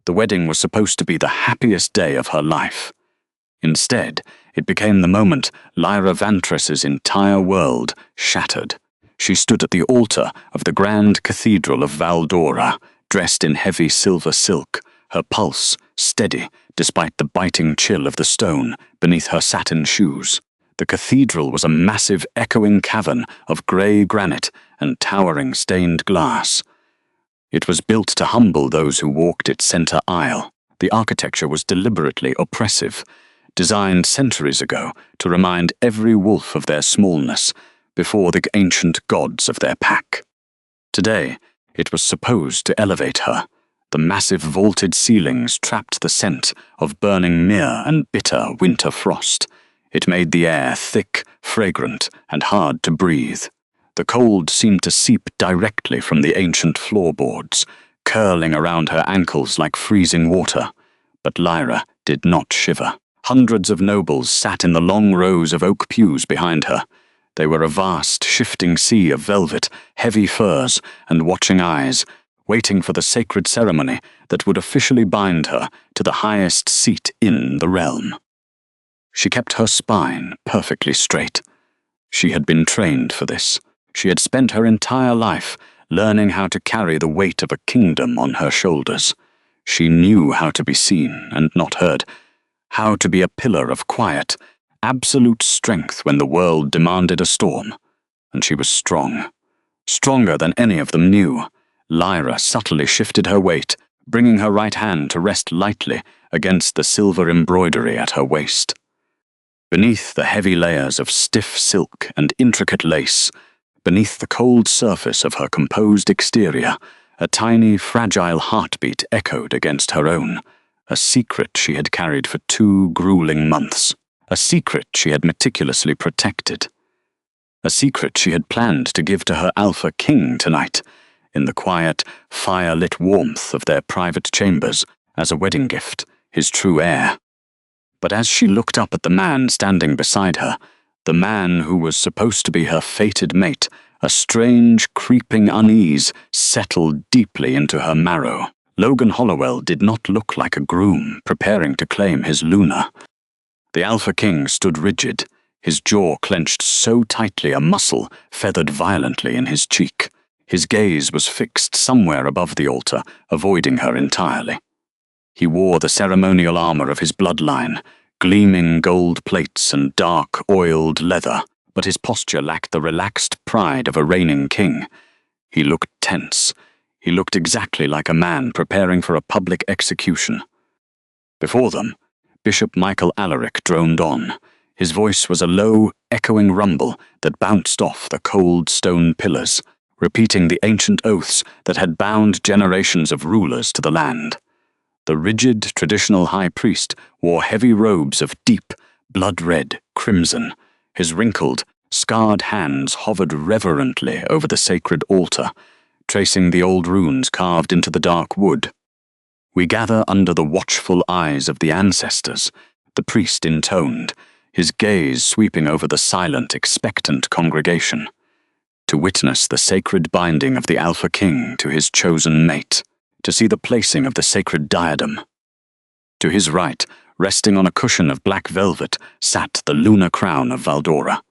The wedding was supposed to be the happiest day of her life. Instead, it became the moment Lyra Vantress's entire world shattered. She stood at the altar of the grand cathedral of Valdora, dressed in heavy silver silk, her pulse steady despite the biting chill of the stone beneath her satin shoes. The cathedral was a massive echoing cavern of grey granite and towering stained glass. It was built to humble those who walked its centre aisle. The architecture was deliberately oppressive, designed centuries ago to remind every wolf of their smallness before the ancient gods of their pack. Today, it was supposed to elevate her. The massive vaulted ceilings trapped the scent of burning myrrh and bitter winter frost. It made the air thick, fragrant, and hard to breathe. The cold seemed to seep directly from the ancient floorboards, curling around her ankles like freezing water. But Lyra did not shiver. Hundreds of nobles sat in the long rows of oak pews behind her. They were a vast, shifting sea of velvet, heavy furs, and watching eyes, waiting for the sacred ceremony that would officially bind her to the highest seat in the realm. She kept her spine perfectly straight. She had been trained for this. She had spent her entire life learning how to carry the weight of a kingdom on her shoulders. She knew how to be seen and not heard, how to be a pillar of quiet, absolute strength when the world demanded a storm. And she was strong. Stronger than any of them knew. Lyra subtly shifted her weight, bringing her right hand to rest lightly against the silver embroidery at her waist. Beneath the heavy layers of stiff silk and intricate lace, beneath the cold surface of her composed exterior, a tiny, fragile heartbeat echoed against her own, a secret she had carried for 2 grueling months, a secret she had meticulously protected, a secret she had planned to give to her Alpha King tonight, in the quiet, fire-lit warmth of their private chambers, as a wedding gift, his true heir. But as she looked up at the man standing beside her, the man who was supposed to be her fated mate, a strange, creeping unease settled deeply into her marrow. Logan Hollowell did not look like a groom preparing to claim his Luna. The Alpha King stood rigid, his jaw clenched so tightly a muscle feathered violently in his cheek. His gaze was fixed somewhere above the altar, avoiding her entirely. He wore the ceremonial armor of his bloodline, gleaming gold plates and dark, oiled leather, but his posture lacked the relaxed pride of a reigning king. He looked tense. He looked exactly like a man preparing for a public execution. Before them, Bishop Michael Alaric droned on. His voice was a low, echoing rumble that bounced off the cold stone pillars, repeating the ancient oaths that had bound generations of rulers to the land. The rigid, traditional high priest wore heavy robes of deep, blood-red crimson. His wrinkled, scarred hands hovered reverently over the sacred altar, tracing the old runes carved into the dark wood. "We gather under the watchful eyes of the ancestors," the priest intoned, his gaze sweeping over the silent, expectant congregation, to witness the sacred binding of the Alpha King to his chosen mate, to see the placing of the sacred diadem. To his right, resting on a cushion of black velvet, sat the lunar crown of Valdora.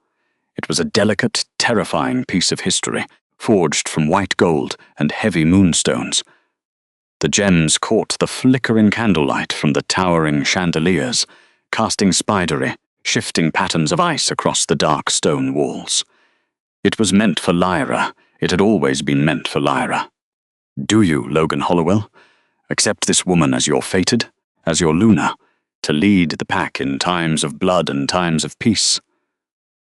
It was a delicate, terrifying piece of history, forged from white gold and heavy moonstones. The gems caught the flickering candlelight from the towering chandeliers, casting spidery, shifting patterns of ice across the dark stone walls. It was meant for Lyra. It had always been meant for Lyra. Do you, Logan Hollowell, accept this woman as your fated, as your Luna, to lead the pack in times of blood and times of peace?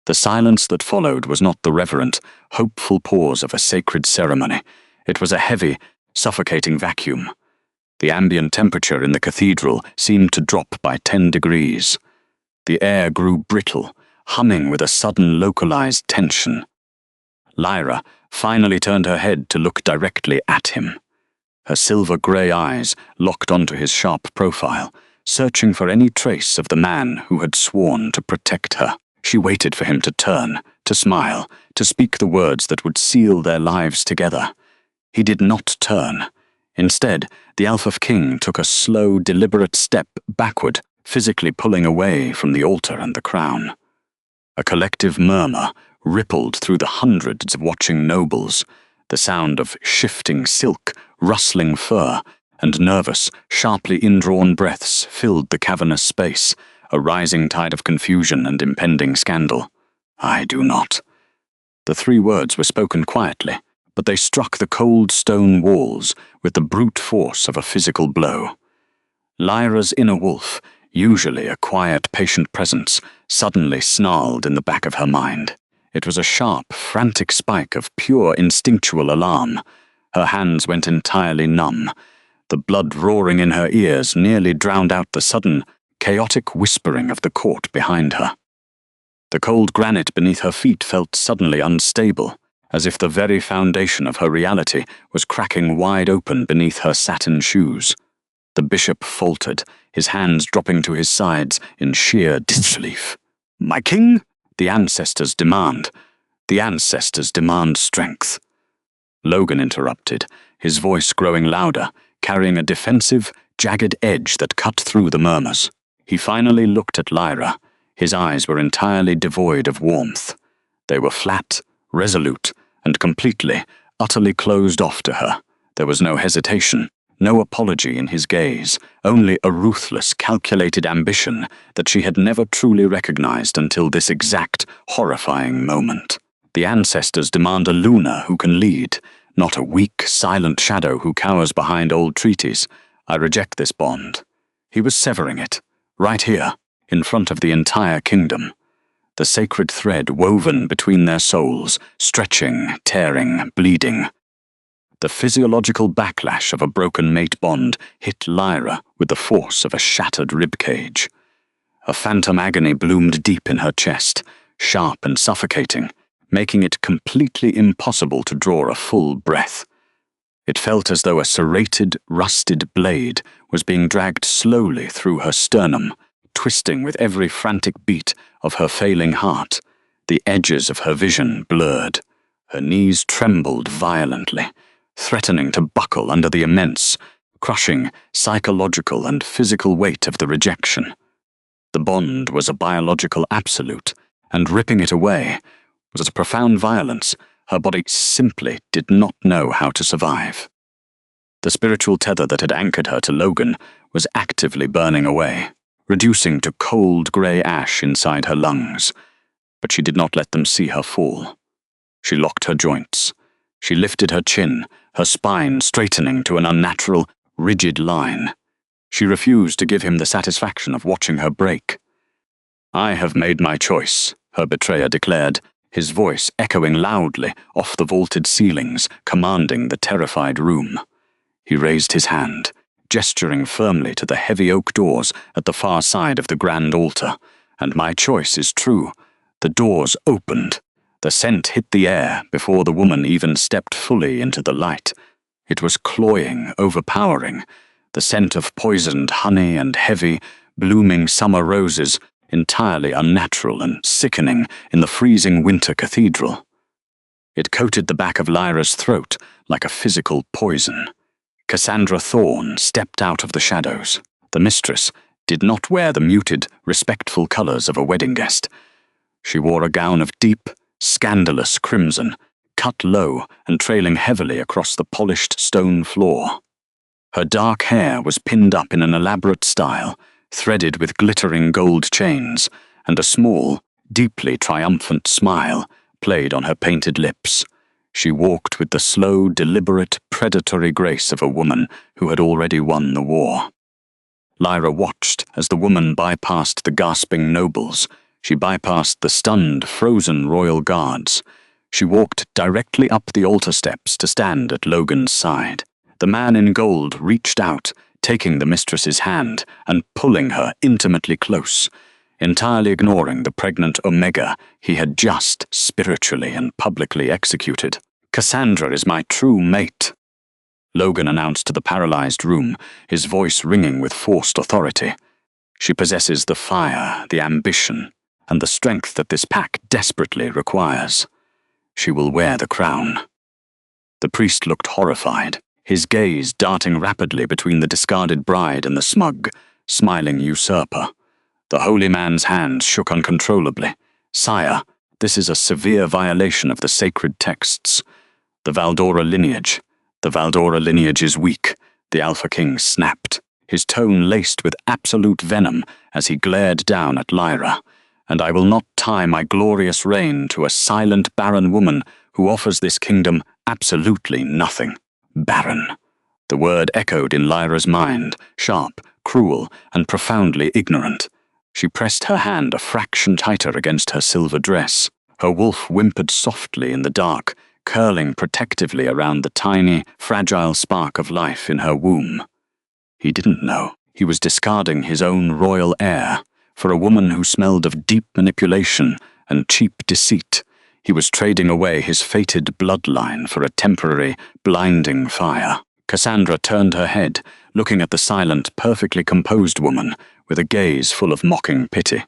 The silence that followed was not the reverent, hopeful pause of a sacred ceremony. It was a heavy, suffocating vacuum. The ambient temperature in the cathedral seemed to drop by 10 degrees. The air grew brittle, humming with a sudden localized tension. Lyra finally turned her head to look directly at him. Her silver-grey eyes locked onto his sharp profile, searching for any trace of the man who had sworn to protect her. She waited for him to turn, to smile, to speak the words that would seal their lives together. He did not turn. Instead, the Elf King took a slow, deliberate step backward, physically pulling away from the altar and the crown. A collective murmur rippled through the hundreds of watching nobles, the sound of shifting silk, rustling fur, and nervous, sharply indrawn breaths filled the cavernous space, a rising tide of confusion and impending scandal. "I do not." The 3 words were spoken quietly, but they struck the cold stone walls with the brute force of a physical blow. Lyra's inner wolf, usually a quiet, patient presence, suddenly snarled in the back of her mind. It was a sharp, frantic spike of pure instinctual alarm. Her hands went entirely numb. The blood roaring in her ears nearly drowned out the sudden, chaotic whispering of the court behind her. The cold granite beneath her feet felt suddenly unstable, as if the very foundation of her reality was cracking wide open beneath her satin shoes. The bishop faltered, his hands dropping to his sides in sheer disbelief. "My king?" The ancestors demand. The ancestors demand strength. Logan interrupted, his voice growing louder, carrying a defensive, jagged edge that cut through the murmurs. He finally looked at Lyra. His eyes were entirely devoid of warmth. They were flat, resolute, and completely, utterly closed off to her. There was no hesitation, no apology in his gaze, only a ruthless, calculated ambition that she had never truly recognized until this exact, horrifying moment. The ancestors demand a Luna who can lead, not a weak, silent shadow who cowers behind old treaties. I reject this bond. He was severing it, right here, in front of the entire kingdom. The sacred thread woven between their souls, stretching, tearing, bleeding. The physiological backlash of a broken mate bond hit Lyra with the force of a shattered ribcage. A phantom agony bloomed deep in her chest, sharp and suffocating, making it completely impossible to draw a full breath. It felt as though a serrated, rusted blade was being dragged slowly through her sternum, twisting with every frantic beat of her failing heart. The edges of her vision blurred. Her knees trembled violently, threatening to buckle under the immense, crushing psychological and physical weight of the rejection. The bond was a biological absolute, and ripping it away was a profound violence. Her body simply did not know how to survive. The spiritual tether that had anchored her to Logan was actively burning away, reducing to cold grey ash inside her lungs. But she did not let them see her fall. She locked her joints. She lifted her chin, her spine straightening to an unnatural, rigid line. She refused to give him the satisfaction of watching her break. "I have made my choice," her betrayer declared, his voice echoing loudly off the vaulted ceilings, commanding the terrified room. He raised his hand, gesturing firmly to the heavy oak doors at the far side of the grand altar. "And my choice is true." The doors opened. The scent hit the air before the woman even stepped fully into the light. It was cloying, overpowering, the scent of poisoned honey and heavy, blooming summer roses, entirely unnatural and sickening in the freezing winter cathedral. It coated the back of Lyra's throat like a physical poison. Cassandra Thorne stepped out of the shadows. The mistress did not wear the muted, respectful colors of a wedding guest. She wore a gown of deep, scandalous crimson, cut low and trailing heavily across the polished stone floor. Her dark hair was pinned up in an elaborate style, threaded with glittering gold chains, and a small, deeply triumphant smile played on her painted lips. She walked with the slow, deliberate, predatory grace of a woman who had already won the war. Lyra watched as the woman bypassed the gasping nobles. She bypassed the stunned, frozen royal guards. She walked directly up the altar steps to stand at Logan's side. The man in gold reached out, taking the mistress's hand and pulling her intimately close, entirely ignoring the pregnant Omega he had just spiritually and publicly executed. "Cassandra is my true mate," Logan announced to the paralyzed room, his voice ringing with forced authority. "She possesses the fire, the ambition, and the strength that this pack desperately requires. She will wear the crown." The priest looked horrified, his gaze darting rapidly between the discarded bride and the smug, smiling usurper. The holy man's hands shook uncontrollably. "Sire, this is a severe violation of the sacred texts. The Valdora lineage is weak," the Alpha King snapped, his tone laced with absolute venom as he glared down at Lyra. "And I will not tie my glorious reign to a silent, barren woman who offers this kingdom absolutely nothing." Barren. The word echoed in Lyra's mind, sharp, cruel, and profoundly ignorant. She pressed her hand a fraction tighter against her silver dress. Her wolf whimpered softly in the dark, curling protectively around the tiny, fragile spark of life in her womb. He didn't know. He was discarding his own royal heir for a woman who smelled of deep manipulation and cheap deceit. He was trading away his fated bloodline for a temporary, blinding fire. Cassandra turned her head, looking at the silent, perfectly composed woman with a gaze full of mocking pity.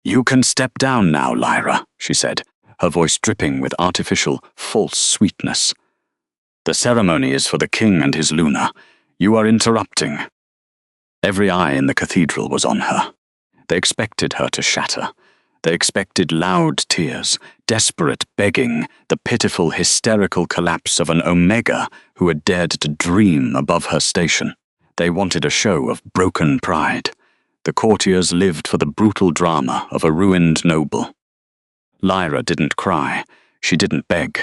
"You can step down now, Lyra," she said, her voice dripping with artificial, false sweetness. "The ceremony is for the king and his Luna. You are interrupting." Every eye in the cathedral was on her. They expected her to shatter. They expected loud tears, desperate begging, the pitiful, hysterical collapse of an Omega who had dared to dream above her station. They wanted a show of broken pride. The courtiers lived for the brutal drama of a ruined noble. Lyra didn't cry. She didn't beg.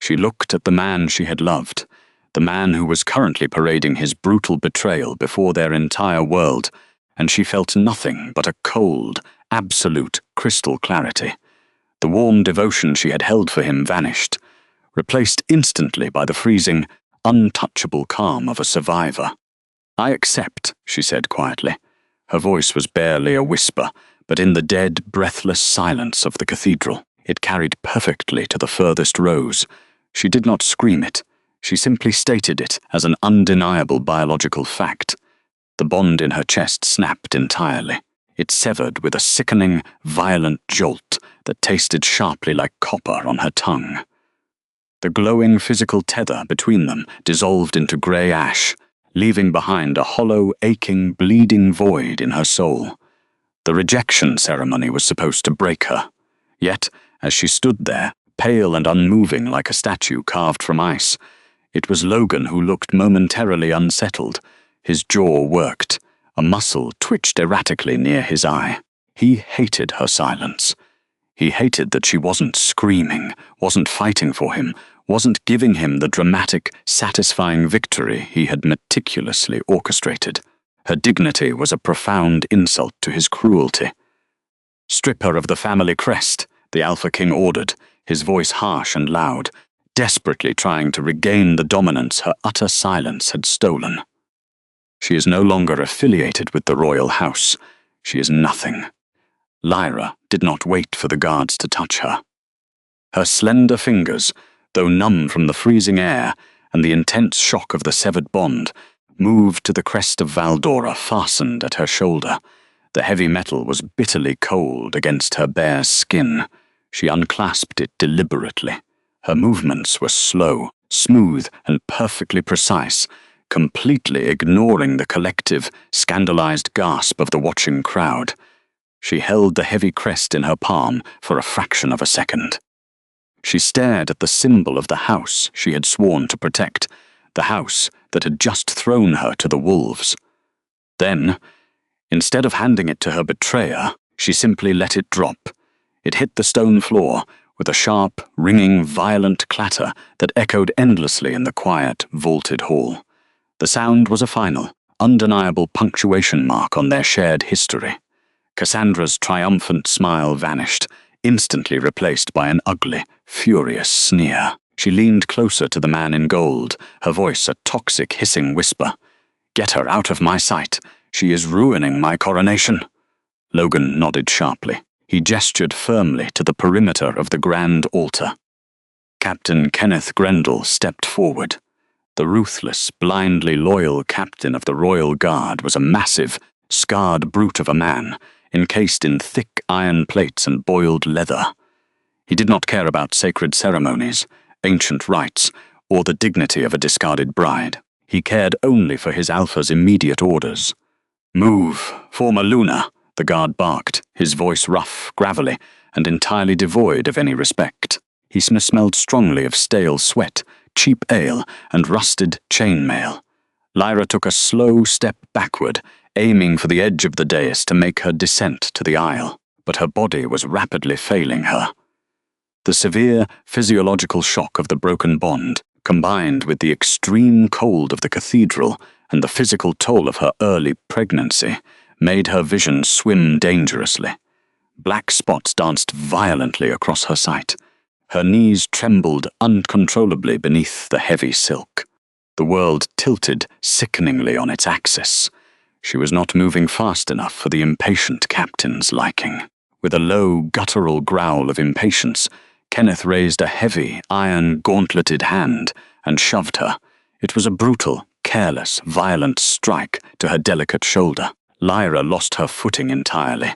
She looked at the man she had loved, the man who was currently parading his brutal betrayal before their entire world, and she felt nothing but a cold, absolute crystal clarity. The warm devotion she had held for him vanished, replaced instantly by the freezing, untouchable calm of a survivor. "I accept," she said quietly. Her voice was barely a whisper, but in the dead, breathless silence of the cathedral, it carried perfectly to the furthest rows. She did not scream it. She simply stated it as an undeniable biological fact. The bond in her chest snapped entirely. It severed with a sickening, violent jolt that tasted sharply like copper on her tongue. The glowing physical tether between them dissolved into grey ash, leaving behind a hollow, aching, bleeding void in her soul. The rejection ceremony was supposed to break her. Yet, as she stood there, pale and unmoving like a statue carved from ice, it was Logan who looked momentarily unsettled. His jaw worked. A muscle twitched erratically near his eye. He hated her silence. He hated that she wasn't screaming, wasn't fighting for him, wasn't giving him the dramatic, satisfying victory he had meticulously orchestrated. Her dignity was a profound insult to his cruelty. "Strip her of the family crest," the Alpha King ordered, his voice harsh and loud, desperately trying to regain the dominance her utter silence had stolen. "She is no longer affiliated with the royal house. She is nothing." Lyra did not wait for the guards to touch her. Her slender fingers, though numb from the freezing air and the intense shock of the severed bond, moved to the crest of Valdora fastened at her shoulder. The heavy metal was bitterly cold against her bare skin. She unclasped it deliberately. Her movements were slow, smooth, and perfectly precise, completely ignoring the collective, scandalized gasp of the watching crowd. She held the heavy crest in her palm for a fraction of a second. She stared at the symbol of the house she had sworn to protect, the house that had just thrown her to the wolves. Then, instead of handing it to her betrayer, she simply let it drop. It hit the stone floor with a sharp, ringing, violent clatter that echoed endlessly in the quiet, vaulted hall. The sound was a final, undeniable punctuation mark on their shared history. Cassandra's triumphant smile vanished, instantly replaced by an ugly, furious sneer. She leaned closer to the man in gold, her voice a toxic, hissing whisper. "Get her out of my sight. She is ruining my coronation." Logan nodded sharply. He gestured firmly to the perimeter of the grand altar. Captain Kenneth Grendel stepped forward. The ruthless, blindly loyal captain of the Royal Guard was a massive, scarred brute of a man, encased in thick iron plates and boiled leather. He did not care about sacred ceremonies, ancient rites, or the dignity of a discarded bride. He cared only for his alpha's immediate orders. "Move, Former Luna," the guard barked, his voice rough, gravelly, and entirely devoid of any respect. He smelled strongly of stale sweat, cheap ale, and rusted chainmail. Lyra took a slow step backward, aiming for the edge of the dais to make her descent to the aisle, but her body was rapidly failing her. The severe physiological shock of the broken bond, combined with the extreme cold of the cathedral and the physical toll of her early pregnancy, made her vision swim dangerously. Black spots danced violently across her sight. Her knees trembled uncontrollably beneath the heavy silk. The world tilted sickeningly on its axis. She was not moving fast enough for the impatient captain's liking. With a low, guttural growl of impatience, Kenneth raised a heavy, iron-gauntleted hand and shoved her. It was a brutal, careless, violent strike to her delicate shoulder. Lyra lost her footing entirely.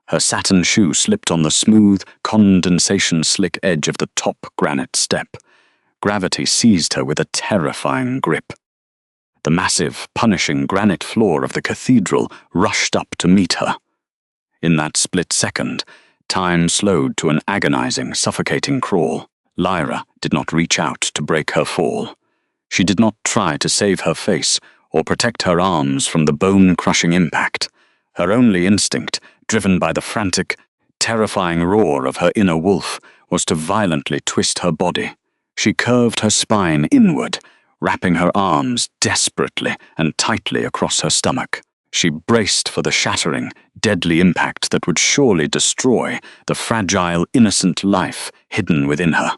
Her satin shoe slipped on the smooth, condensation-slick edge of the top granite step. Gravity seized her with a terrifying grip. The massive, punishing granite floor of the cathedral rushed up to meet her. In that split second, time slowed to an agonizing, suffocating crawl. Lyra did not reach out to break her fall. She did not try to save her face or protect her arms from the bone-crushing impact. Her only instinct, driven by the frantic, terrifying roar of her inner wolf, was to violently twist her body. She curved her spine inward, wrapping her arms desperately and tightly across her stomach. She braced for the shattering, deadly impact that would surely destroy the fragile, innocent life hidden within her.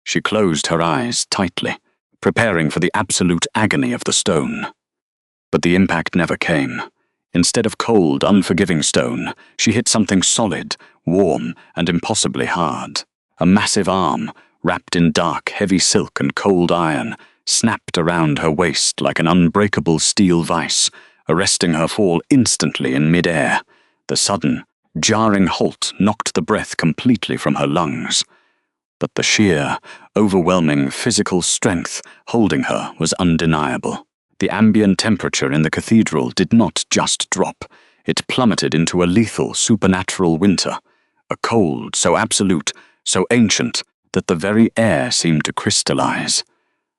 She closed her eyes tightly, preparing for the absolute agony of the stone. But the impact never came. Instead of cold, unforgiving stone, she hit something solid, warm, and impossibly hard. A massive arm, wrapped in dark, heavy silk and cold iron, snapped around her waist like an unbreakable steel vice, arresting her fall instantly in mid-air. The sudden, jarring halt knocked the breath completely from her lungs. But the sheer, overwhelming physical strength holding her was undeniable. The ambient temperature in the cathedral did not just drop. It plummeted into a lethal, supernatural winter. A cold so absolute, so ancient, that the very air seemed to crystallize.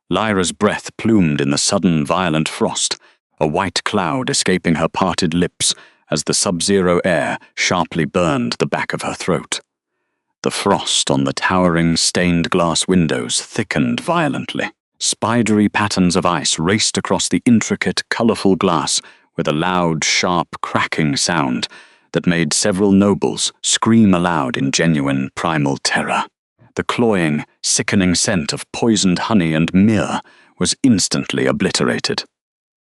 Lyra's breath plumed in the sudden violent frost, a white cloud escaping her parted lips as the sub-zero air sharply burned the back of her throat. The frost on the towering stained glass windows thickened violently. Spidery patterns of ice raced across the intricate, colorful glass with a loud, sharp, cracking sound that made several nobles scream aloud in genuine primal terror. The cloying, sickening scent of poisoned honey and myrrh was instantly obliterated.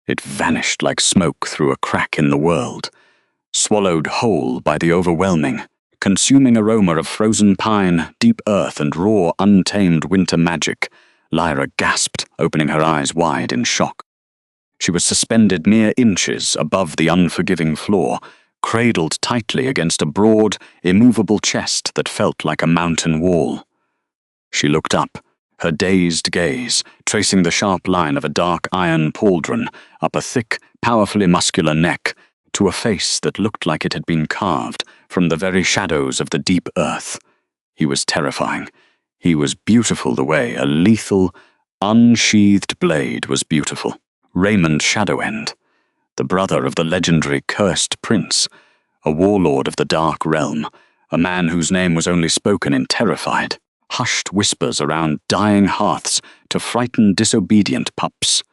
It vanished like smoke through a crack in the world, swallowed whole by the overwhelming, consuming aroma of frozen pine, deep earth, and raw, untamed winter magic. Lyra gasped, opening her eyes wide in shock. She was suspended mere inches above the unforgiving floor, cradled tightly against a broad, immovable chest that felt like a mountain wall. She looked up, her dazed gaze tracing the sharp line of a dark iron pauldron up a thick, powerfully muscular neck to a face that looked like it had been carved from the very shadows of the deep earth. He was terrifying. He was beautiful the way a lethal, unsheathed blade was beautiful. Raymond Shadowend, the brother of the legendary Cursed Prince, a warlord of the Dark Realm, a man whose name was only spoken in terrified, hushed whispers around dying hearths to frighten disobedient pups.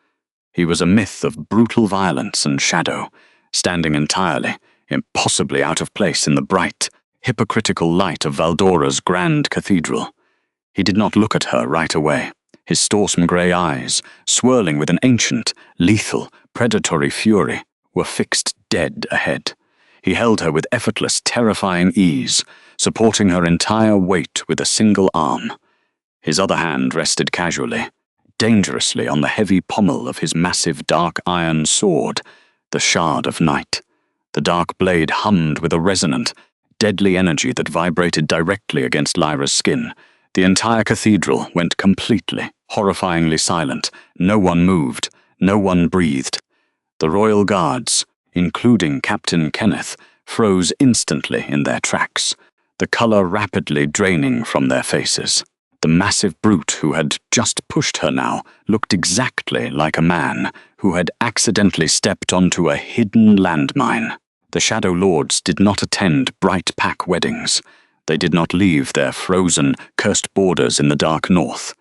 He was a myth of brutal violence and shadow, standing entirely, impossibly out of place in the bright, hypocritical light of Valdora's grand cathedral. He did not look at her right away. His storsome grey eyes, swirling with an ancient, lethal, predatory fury, were fixed dead ahead. He held her with effortless, terrifying ease, supporting her entire weight with a single arm. His other hand rested casually, dangerously on the heavy pommel of his massive dark iron sword, the Shard of Night. The dark blade hummed with a resonant, deadly energy that vibrated directly against Lyra's skin, The entire cathedral went completely, horrifyingly silent. No one moved, no one breathed. The royal guards, including Captain Kenneth, froze instantly in their tracks, the colour rapidly draining from their faces. The massive brute who had just pushed her now looked exactly like a man who had accidentally stepped onto a hidden landmine. The Shadow Lords did not attend Bright Pack weddings. They did not leave their frozen, cursed borders in the dark north.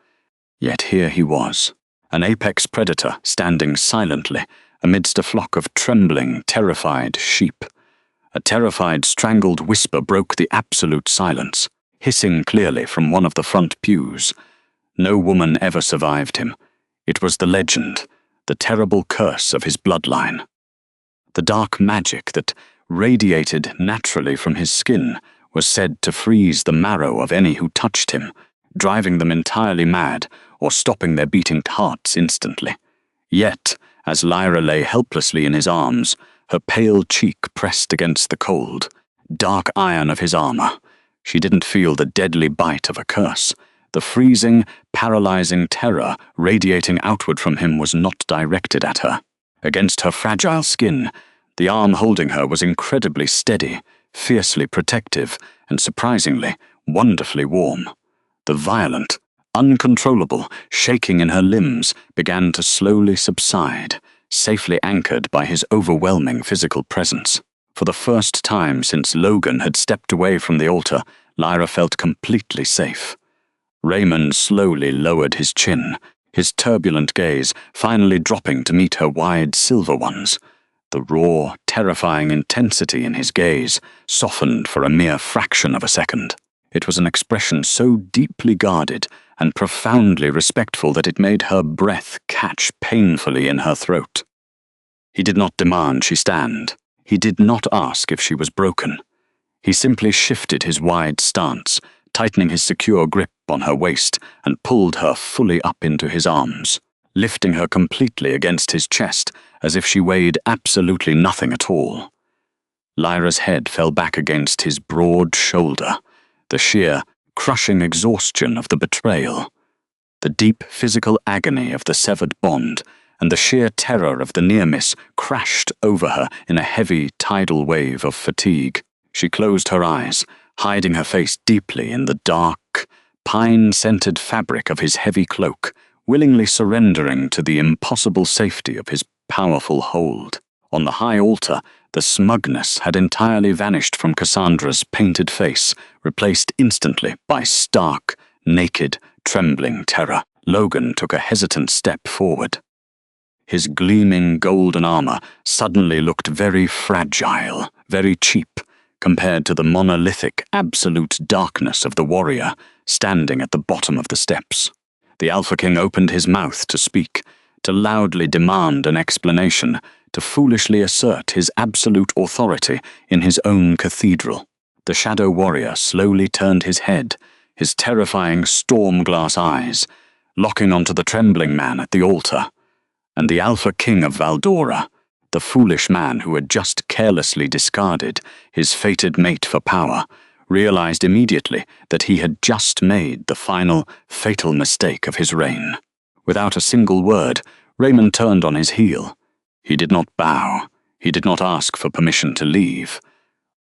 Yet here he was, an apex predator standing silently amidst a flock of trembling, terrified sheep. A terrified, strangled whisper broke the absolute silence, hissing clearly from one of the front pews. No woman ever survived him. It was the legend, the terrible curse of his bloodline. The dark magic that radiated naturally from his skin was said to freeze the marrow of any who touched him, driving them entirely mad or stopping their beating hearts instantly. Yet, as Lyra lay helplessly in his arms, her pale cheek pressed against the cold, dark iron of his armor, she didn't feel the deadly bite of a curse. The freezing, paralyzing terror radiating outward from him was not directed at her. Against her fragile skin, the arm holding her was incredibly steady, fiercely protective, and surprisingly, wonderfully warm. The violent, uncontrollable shaking in her limbs began to slowly subside, safely anchored by his overwhelming physical presence. For the first time since Logan had stepped away from the altar, Lyra felt completely safe. Raymond slowly lowered his chin, his turbulent gaze finally dropping to meet her wide silver ones. The raw, terrifying intensity in his gaze softened for a mere fraction of a second. It was an expression so deeply guarded and profoundly respectful that it made her breath catch painfully in her throat. He did not demand she stand. He did not ask if she was broken. He simply shifted his wide stance, tightening his secure grip on her waist, and pulled her fully up into his arms, lifting her completely against his chest as if she weighed absolutely nothing at all. Lyra's head fell back against his broad shoulder, the sheer, crushing exhaustion of the betrayal, the deep physical agony of the severed bond, and the sheer terror of the near-miss crashed over her in a heavy tidal wave of fatigue. She closed her eyes, hiding her face deeply in the dark, pine-scented fabric of his heavy cloak, willingly surrendering to the impossible safety of his powerful hold. On the high altar, the smugness had entirely vanished from Cassandra's painted face, replaced instantly by stark, naked, trembling terror. Logan took a hesitant step forward. His gleaming golden armor suddenly looked very fragile, very cheap, compared to the monolithic, absolute darkness of the warrior standing at the bottom of the steps. The Alpha King opened his mouth to speak, to loudly demand an explanation, to foolishly assert his absolute authority in his own cathedral. The Shadow Warrior slowly turned his head, his terrifying storm-glass eyes, locking onto the trembling man at the altar. And the Alpha King of Valdora, the foolish man who had just carelessly discarded his fated mate for power, realized immediately that he had just made the final, fatal mistake of his reign. Without a single word, Raymond turned on his heel. He did not bow. He did not ask for permission to leave.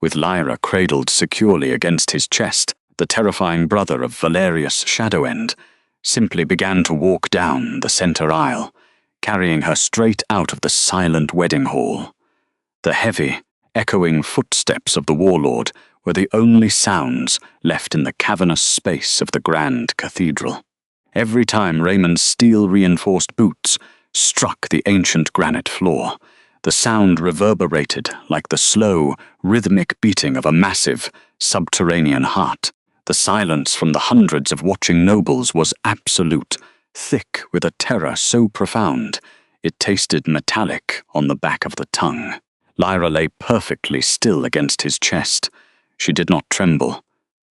With Lyra cradled securely against his chest, the terrifying brother of Valerius Shadowend simply began to walk down the center aisle, carrying her straight out of the silent wedding hall. The heavy, echoing footsteps of the warlord were the only sounds left in the cavernous space of the grand cathedral. Every time Raymond's steel-reinforced boots struck the ancient granite floor, the sound reverberated like the slow, rhythmic beating of a massive, subterranean heart. The silence from the hundreds of watching nobles was absolute, thick with a terror so profound it tasted metallic on the back of the tongue. Lyra lay perfectly still against his chest. She did not tremble,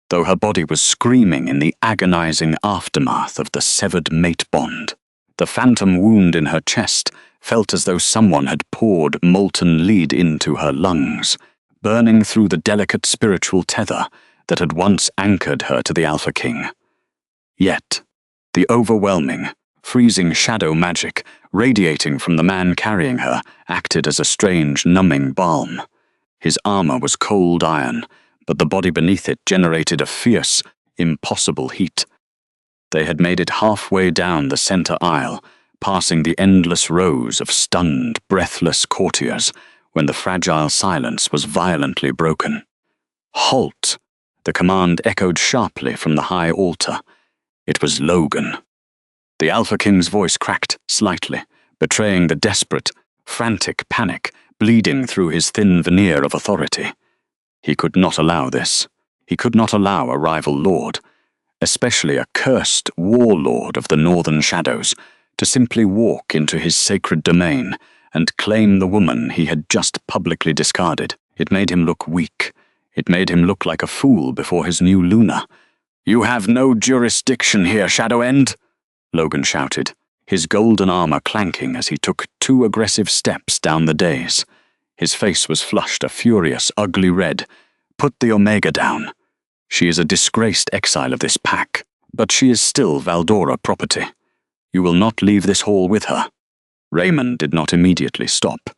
though her body was screaming in the agonizing aftermath of the severed mate bond. The phantom wound in her chest felt as though someone had poured molten lead into her lungs, burning through the delicate spiritual tether that had once anchored her to the Alpha King. Yet, the overwhelming, freezing shadow magic radiating from the man carrying her acted as a strange, numbing balm. His armor was cold iron, but the body beneath it generated a fierce, impossible heat. They had made it halfway down the center aisle, passing the endless rows of stunned, breathless courtiers, when the fragile silence was violently broken. "Halt!" The command echoed sharply from the high altar. It was Logan. The Alpha King's voice cracked slightly, betraying the desperate, frantic panic bleeding through his thin veneer of authority. He could not allow this. He could not allow a rival lord, especially a cursed warlord of the Northern Shadows, to simply walk into his sacred domain and claim the woman he had just publicly discarded. It made him look weak. It made him look like a fool before his new Luna. "You have no jurisdiction here, Shadow End," Logan shouted, his golden armor clanking as he took 2 aggressive steps down the dais. His face was flushed a furious, ugly red. "Put the Omega down. She is a disgraced exile of this pack, but she is still Valdora property. You will not leave this hall with her." Raymond did not immediately stop.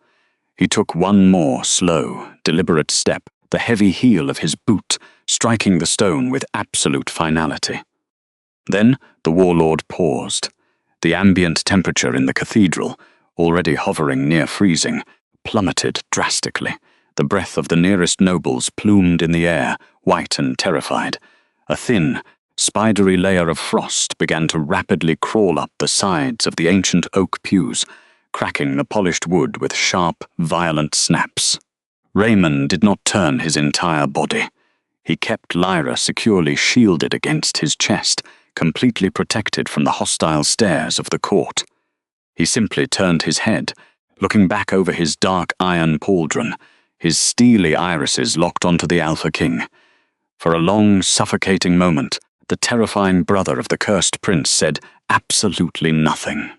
He took one more slow, deliberate step, the heavy heel of his boot striking the stone with absolute finality. Then the warlord paused. The ambient temperature in the cathedral, already hovering near freezing, plummeted drastically. The breath of the nearest nobles plumed in the air, white and terrified. A thin, spidery layer of frost began to rapidly crawl up the sides of the ancient oak pews, cracking the polished wood with sharp, violent snaps. Raymond did not turn his entire body. He kept Lyra securely shielded against his chest, completely protected from the hostile stares of the court. He simply turned his head, looking back over his dark iron pauldron, his steely irises locked onto the Alpha King. For a long, suffocating moment, the terrifying brother of the cursed prince said absolutely nothing.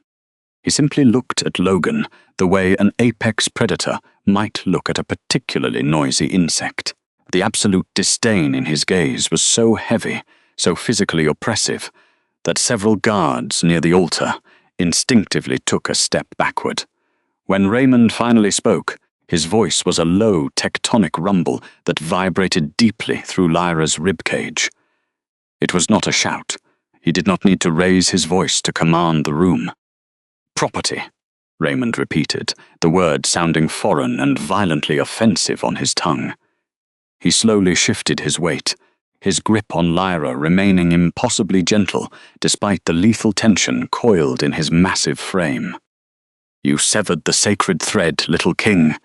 He simply looked at Logan the way an apex predator might look at a particularly noisy insect. The absolute disdain in his gaze was so heavy, so physically oppressive, that several guards near the altar instinctively took a step backward. When Raymond finally spoke, his voice was a low tectonic rumble that vibrated deeply through Lyra's ribcage. It was not a shout. He did not need to raise his voice to command the room. "Property," Raymond repeated, the word sounding foreign and violently offensive on his tongue. He slowly shifted his weight, his grip on Lyra remaining impossibly gentle despite the lethal tension coiled in his massive frame. "You severed the sacred thread, little king,"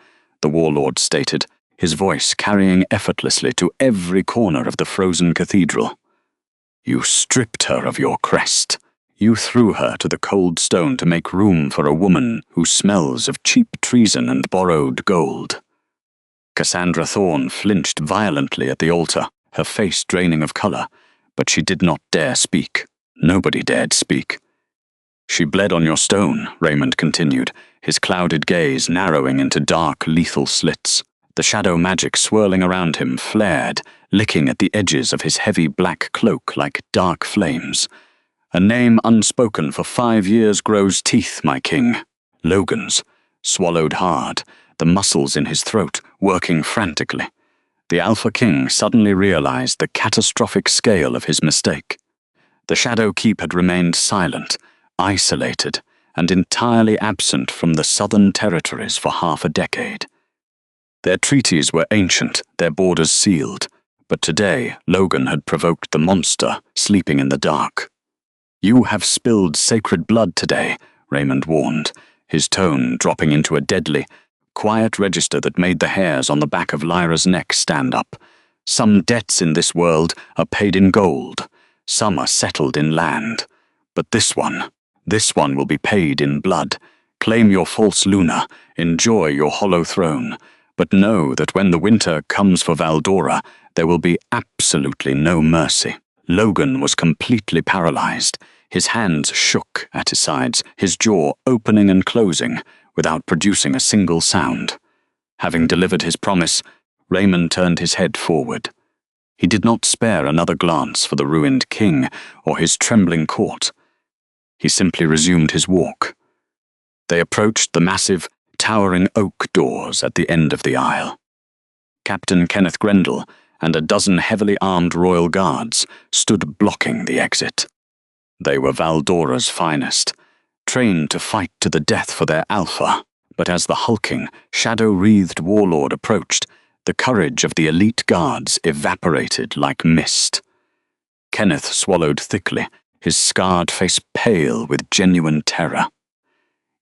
the warlord stated, his voice carrying effortlessly to every corner of the frozen cathedral. "You stripped her of your crest. You threw her to the cold stone to make room for a woman who smells of cheap treason and borrowed gold." Cassandra Thorne flinched violently at the altar, her face draining of color, but she did not dare speak. Nobody dared speak. "She bled on your stone," Raymond continued, his clouded gaze narrowing into dark, lethal slits. The shadow magic swirling around him flared, licking at the edges of his heavy black cloak like dark flames. "A name unspoken for 5 years grows teeth, my king." Logan's, swallowed hard, the muscles in his throat working frantically. The Alpha King suddenly realized the catastrophic scale of his mistake. The Shadow Keep had remained silent, isolated, and entirely absent from the southern territories for half a decade. Their treaties were ancient, their borders sealed, but today Logan had provoked the monster sleeping in the dark. "You have spilled sacred blood today," Raymond warned, his tone dropping into a deadly, quiet register that made the hairs on the back of Lyra's neck stand up. "Some debts in this world are paid in gold, some are settled in land, but this one will be paid in blood. Claim your false Luna, enjoy your hollow throne, but know that when the winter comes for Valdora, there will be absolutely no mercy." Logan was completely paralyzed. His hands shook at his sides, his jaw opening and closing without producing a single sound. Having delivered his promise, Raymond turned his head forward. He did not spare another glance for the ruined king or his trembling court. He simply resumed his walk. They approached the massive, towering oak doors at the end of the aisle. Captain Kenneth Grendel and a dozen heavily armed royal guards stood blocking the exit. They were Valdora's finest, trained to fight to the death for their alpha, but as the hulking, shadow-wreathed warlord approached, the courage of the elite guards evaporated like mist. Kenneth swallowed thickly, his scarred face pale with genuine terror.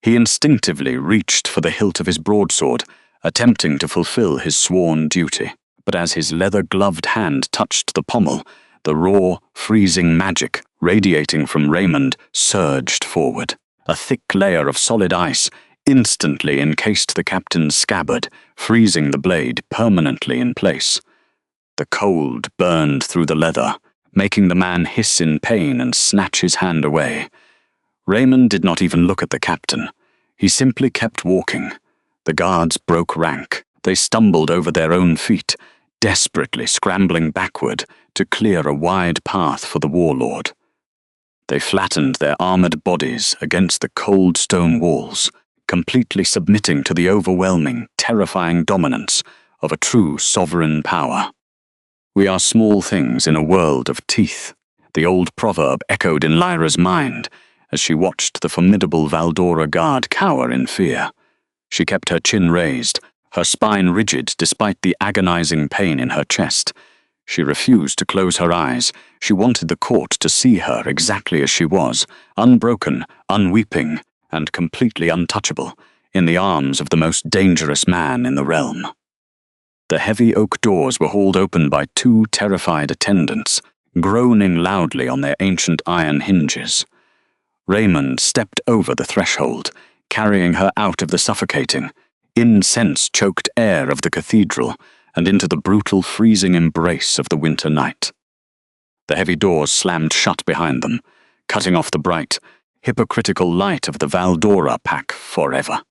He instinctively reached for the hilt of his broadsword, attempting to fulfill his sworn duty, but as his leather-gloved hand touched the pommel, the raw, freezing magic radiating from Raymond surged forward. A thick layer of solid ice instantly encased the captain's scabbard, freezing the blade permanently in place. The cold burned through the leather, making the man hiss in pain and snatch his hand away. Raymond did not even look at the captain. He simply kept walking. The guards broke rank. They stumbled over their own feet, desperately scrambling backward to clear a wide path for the warlord. They flattened their armored bodies against the cold stone walls, completely submitting to the overwhelming, terrifying dominance of a true sovereign power. We are small things in a world of teeth. The old proverb echoed in Lyra's mind as she watched the formidable Valdora guard cower in fear. She kept her chin raised, her spine rigid despite the agonizing pain in her chest. She refused to close her eyes. She wanted the court to see her exactly as she was, unbroken, unweeping, and completely untouchable, in the arms of the most dangerous man in the realm. The heavy oak doors were hauled open by two terrified attendants, groaning loudly on their ancient iron hinges. Raymond stepped over the threshold, carrying her out of the suffocating, incense-choked air of the cathedral and into the brutal, freezing embrace of the winter night. The heavy doors slammed shut behind them, cutting off the bright, hypocritical light of the Valdora pack forever.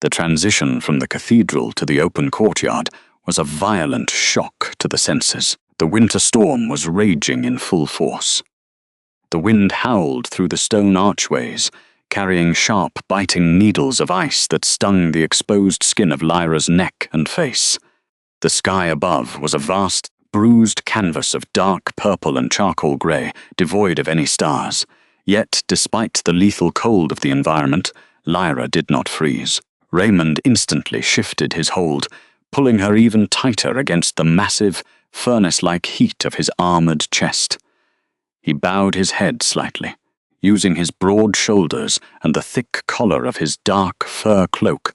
The transition from the cathedral to the open courtyard was a violent shock to the senses. The winter storm was raging in full force. The wind howled through the stone archways, carrying sharp, biting needles of ice that stung the exposed skin of Lyra's neck and face. The sky above was a vast, bruised canvas of dark purple and charcoal grey, devoid of any stars. Yet, despite the lethal cold of the environment, Lyra did not freeze. Raymond instantly shifted his hold, pulling her even tighter against the massive, furnace-like heat of his armoured chest. He bowed his head slightly, using his broad shoulders and the thick collar of his dark fur cloak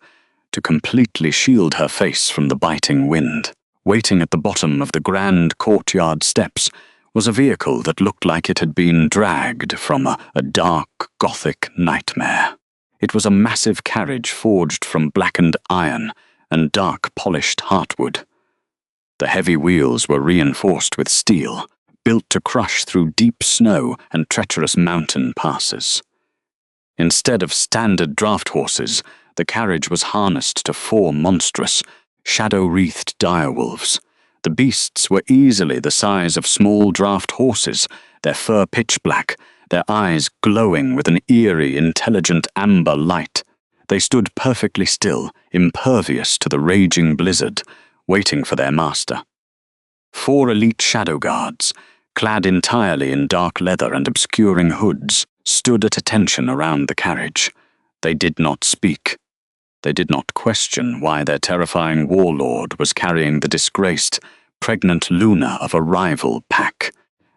to completely shield her face from the biting wind. Waiting at the bottom of the grand courtyard steps was a vehicle that looked like it had been dragged from a dark, Gothic nightmare. It was a massive carriage forged from blackened iron and dark polished heartwood. The heavy wheels were reinforced with steel, built to crush through deep snow and treacherous mountain passes. Instead of standard draft horses, the carriage was harnessed to four monstrous, shadow-wreathed direwolves. The beasts were easily the size of small draft horses, their fur pitch black, their eyes glowing with an eerie, intelligent amber light. They stood perfectly still, impervious to the raging blizzard, waiting for their master. Four elite shadow guards, clad entirely in dark leather and obscuring hoods, stood at attention around the carriage. They did not speak. They did not question why their terrifying warlord was carrying the disgraced, pregnant Luna of a rival pack.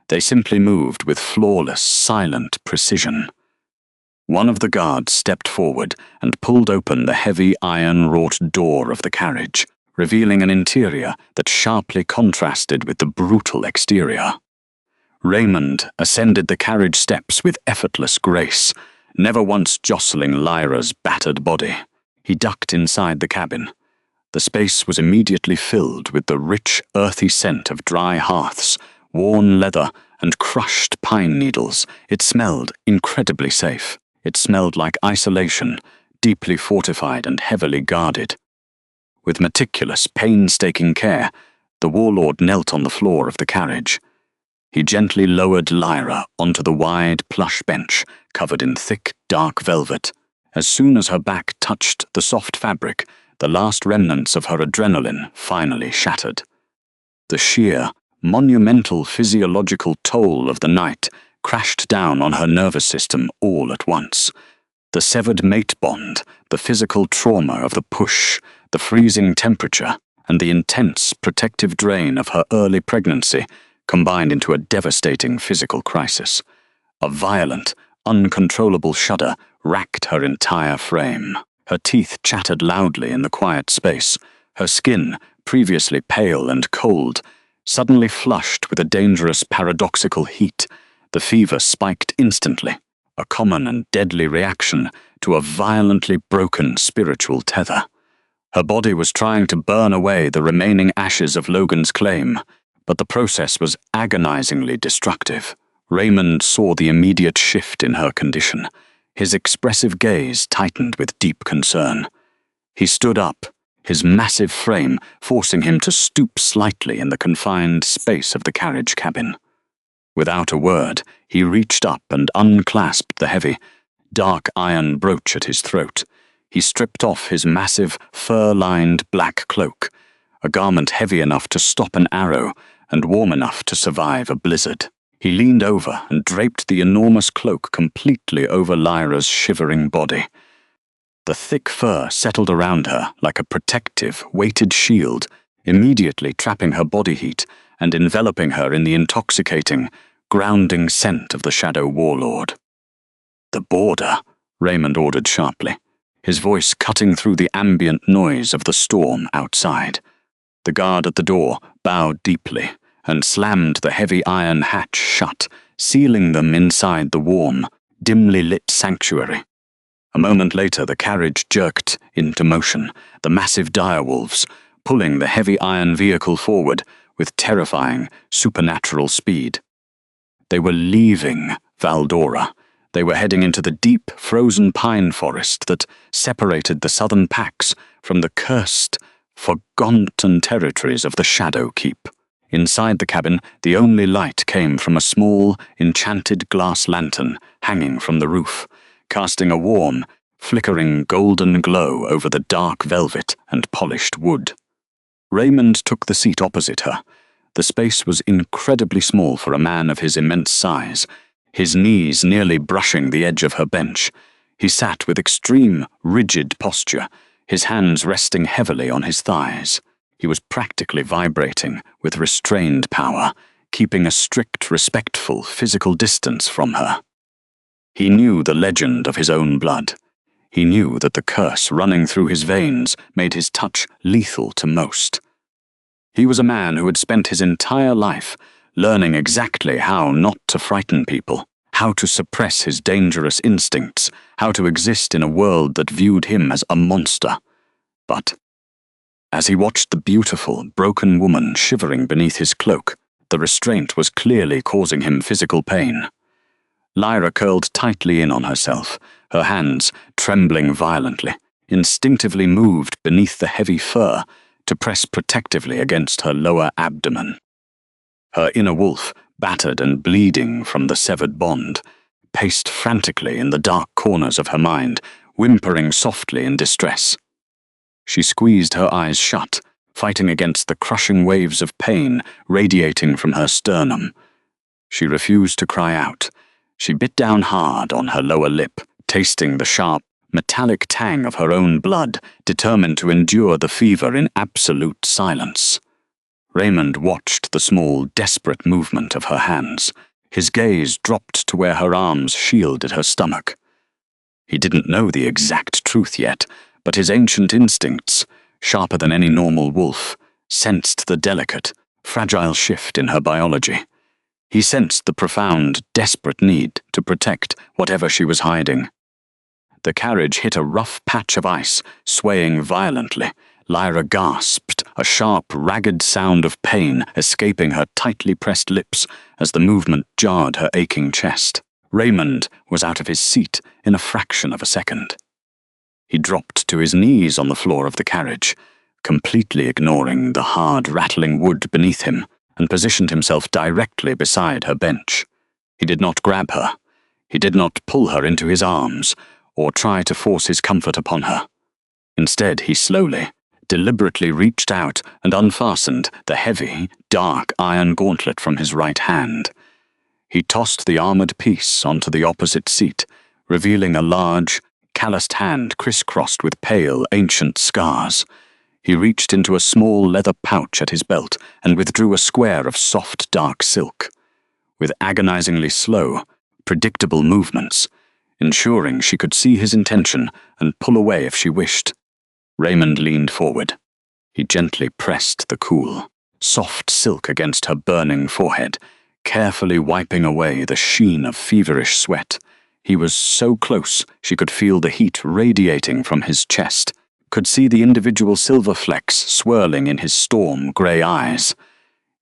They simply moved with flawless, silent precision. One of the guards stepped forward and pulled open the heavy iron-wrought door of the carriage, revealing an interior that sharply contrasted with the brutal exterior. Raymond ascended the carriage steps with effortless grace, never once jostling Lyra's battered body. He ducked inside the cabin. The space was immediately filled with the rich, earthy scent of dry hearths, worn leather, and crushed pine needles. It smelled incredibly safe. It smelled like isolation, deeply fortified and heavily guarded. With meticulous, painstaking care, The warlord knelt on the floor of the carriage. He gently lowered Lyra onto the wide plush bench covered in thick, dark velvet. As soon as her back touched the soft fabric, the last remnants of her adrenaline finally shattered. The sheer, monumental physiological toll of the night crashed down on her nervous system all at once. The severed mate bond, the physical trauma of the push, the freezing temperature, and the intense protective drain of her early pregnancy combined into a devastating physical crisis. A violent, uncontrollable shudder racked her entire frame. Her teeth chattered loudly in the quiet space. Her skin, previously pale and cold, suddenly flushed with a dangerous paradoxical heat. The fever spiked instantly, a common and deadly reaction to a violently broken spiritual tether. Her body was trying to burn away the remaining ashes of Logan's claim, but the process was agonizingly destructive. Raymond saw the immediate shift in her condition. His expressive gaze tightened with deep concern. He stood up, his massive frame forcing him to stoop slightly in the confined space of the carriage cabin. Without a word, he reached up and unclasped the heavy, dark iron brooch at his throat. He stripped off his massive, fur-lined black cloak, a garment heavy enough to stop an arrow and warm enough to survive a blizzard. He leaned over and draped the enormous cloak completely over Lyra's shivering body. The thick fur settled around her like a protective, weighted shield, immediately trapping her body heat and enveloping her in the intoxicating, grounding scent of the Shadow Warlord. "The border," Raymond ordered sharply, his voice cutting through the ambient noise of the storm outside. The guard at the door bowed deeply and slammed the heavy iron hatch shut, sealing them inside the warm, dimly lit sanctuary. A moment later, the carriage jerked into motion, the massive direwolves pulling the heavy iron vehicle forward with terrifying, supernatural speed. They were leaving Valdora. They were heading into the deep, frozen pine forest that separated the southern packs from the cursed, forgotten territories of the Shadow Keep. Inside the cabin, the only light came from a small, enchanted glass lantern hanging from the roof, casting a warm, flickering golden glow over the dark velvet and polished wood. Raymond took the seat opposite her. The space was incredibly small for a man of his immense size, his knees nearly brushing the edge of her bench. He sat with extreme, rigid posture, his hands resting heavily on his thighs. He was practically vibrating with restrained power, keeping a strict, respectful physical distance from her. He knew the legend of his own blood. He knew that the curse running through his veins made his touch lethal to most. He was a man who had spent his entire life learning exactly how not to frighten people, how to suppress his dangerous instincts, how to exist in a world that viewed him as a monster. But as he watched the beautiful, broken woman shivering beneath his cloak, the restraint was clearly causing him physical pain. Lyra curled tightly in on herself, her hands trembling violently, instinctively moved beneath the heavy fur to press protectively against her lower abdomen. Her inner wolf, battered and bleeding from the severed bond, paced frantically in the dark corners of her mind, whimpering softly in distress. She squeezed her eyes shut, fighting against the crushing waves of pain radiating from her sternum. She refused to cry out. She bit down hard on her lower lip, tasting the sharp, metallic tang of her own blood, determined to endure the fever in absolute silence. Raymond watched the small, desperate movement of her hands. His gaze dropped to where her arms shielded her stomach. He didn't know the exact truth yet, but his ancient instincts, sharper than any normal wolf, sensed the delicate, fragile shift in her biology. He sensed the profound, desperate need to protect whatever she was hiding. The carriage hit a rough patch of ice, swaying violently. Lyra gasped, a sharp, ragged sound of pain escaping her tightly pressed lips as the movement jarred her aching chest. Raymond was out of his seat in a fraction of a second. He dropped to his knees on the floor of the carriage, completely ignoring the hard, rattling wood beneath him, and positioned himself directly beside her bench. He did not grab her. He did not pull her into his arms, or try to force his comfort upon her. Instead, he slowly, deliberately reached out and unfastened the heavy, dark iron gauntlet from his right hand. He tossed the armored piece onto the opposite seat, revealing a large, calloused hand crisscrossed with pale, ancient scars. He reached into a small leather pouch at his belt and withdrew a square of soft, dark silk. With agonizingly slow, predictable movements, ensuring she could see his intention and pull away if she wished, Raymond leaned forward. He gently pressed the cool, soft silk against her burning forehead, carefully wiping away the sheen of feverish sweat. He was so close she could feel the heat radiating from his chest, could see the individual silver flecks swirling in his storm-grey eyes.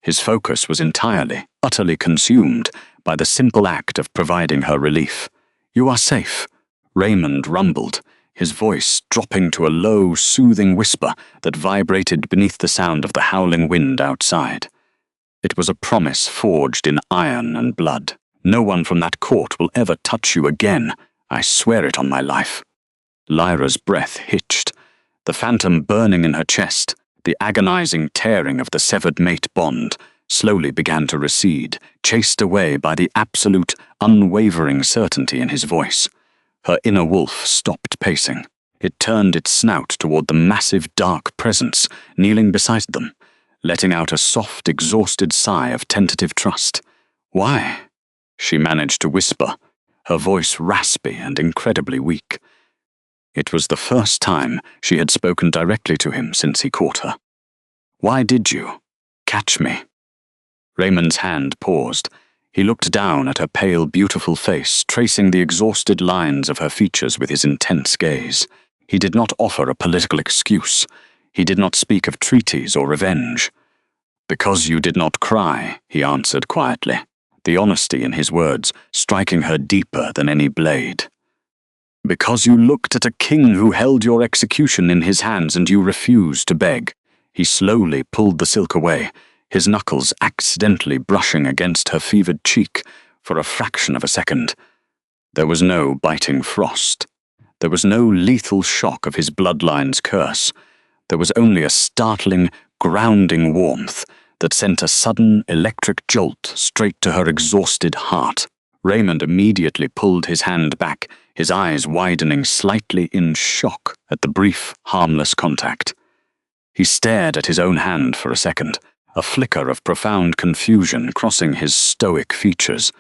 His focus was entirely, utterly consumed by the simple act of providing her relief. "You are safe," Raymond rumbled, his voice dropping to a low, soothing whisper that vibrated beneath the sound of the howling wind outside. It was a promise forged in iron and blood. "No one from that court will ever touch you again. I swear it on my life." Lyra's breath hitched, the phantom burning in her chest. The agonizing tearing of the severed mate bond slowly began to recede, chased away by the absolute, unwavering certainty in his voice. Her inner wolf stopped pacing. It turned its snout toward the massive, dark presence kneeling beside them, letting out a soft, exhausted sigh of tentative trust. "Why?" she managed to whisper, her voice raspy and incredibly weak. It was the first time she had spoken directly to him since he caught her. "Why did you catch me?" Raymond's hand paused. He looked down at her pale, beautiful face, tracing the exhausted lines of her features with his intense gaze. He did not offer a political excuse. He did not speak of treaties or revenge. "Because you did not cry," he answered quietly, the honesty in his words striking her deeper than any blade. "Because you looked at a king who held your execution in his hands and you refused to beg." He slowly pulled the silk away, his knuckles accidentally brushing against her fevered cheek for a fraction of a second. There was no biting frost. There was no lethal shock of his bloodline's curse. There was only a startling, grounding warmth that sent a sudden electric jolt straight to her exhausted heart. Raymond immediately pulled his hand back, his eyes widening slightly in shock at the brief, harmless contact. He stared at his own hand for a second, a flicker of profound confusion crossing his stoic features,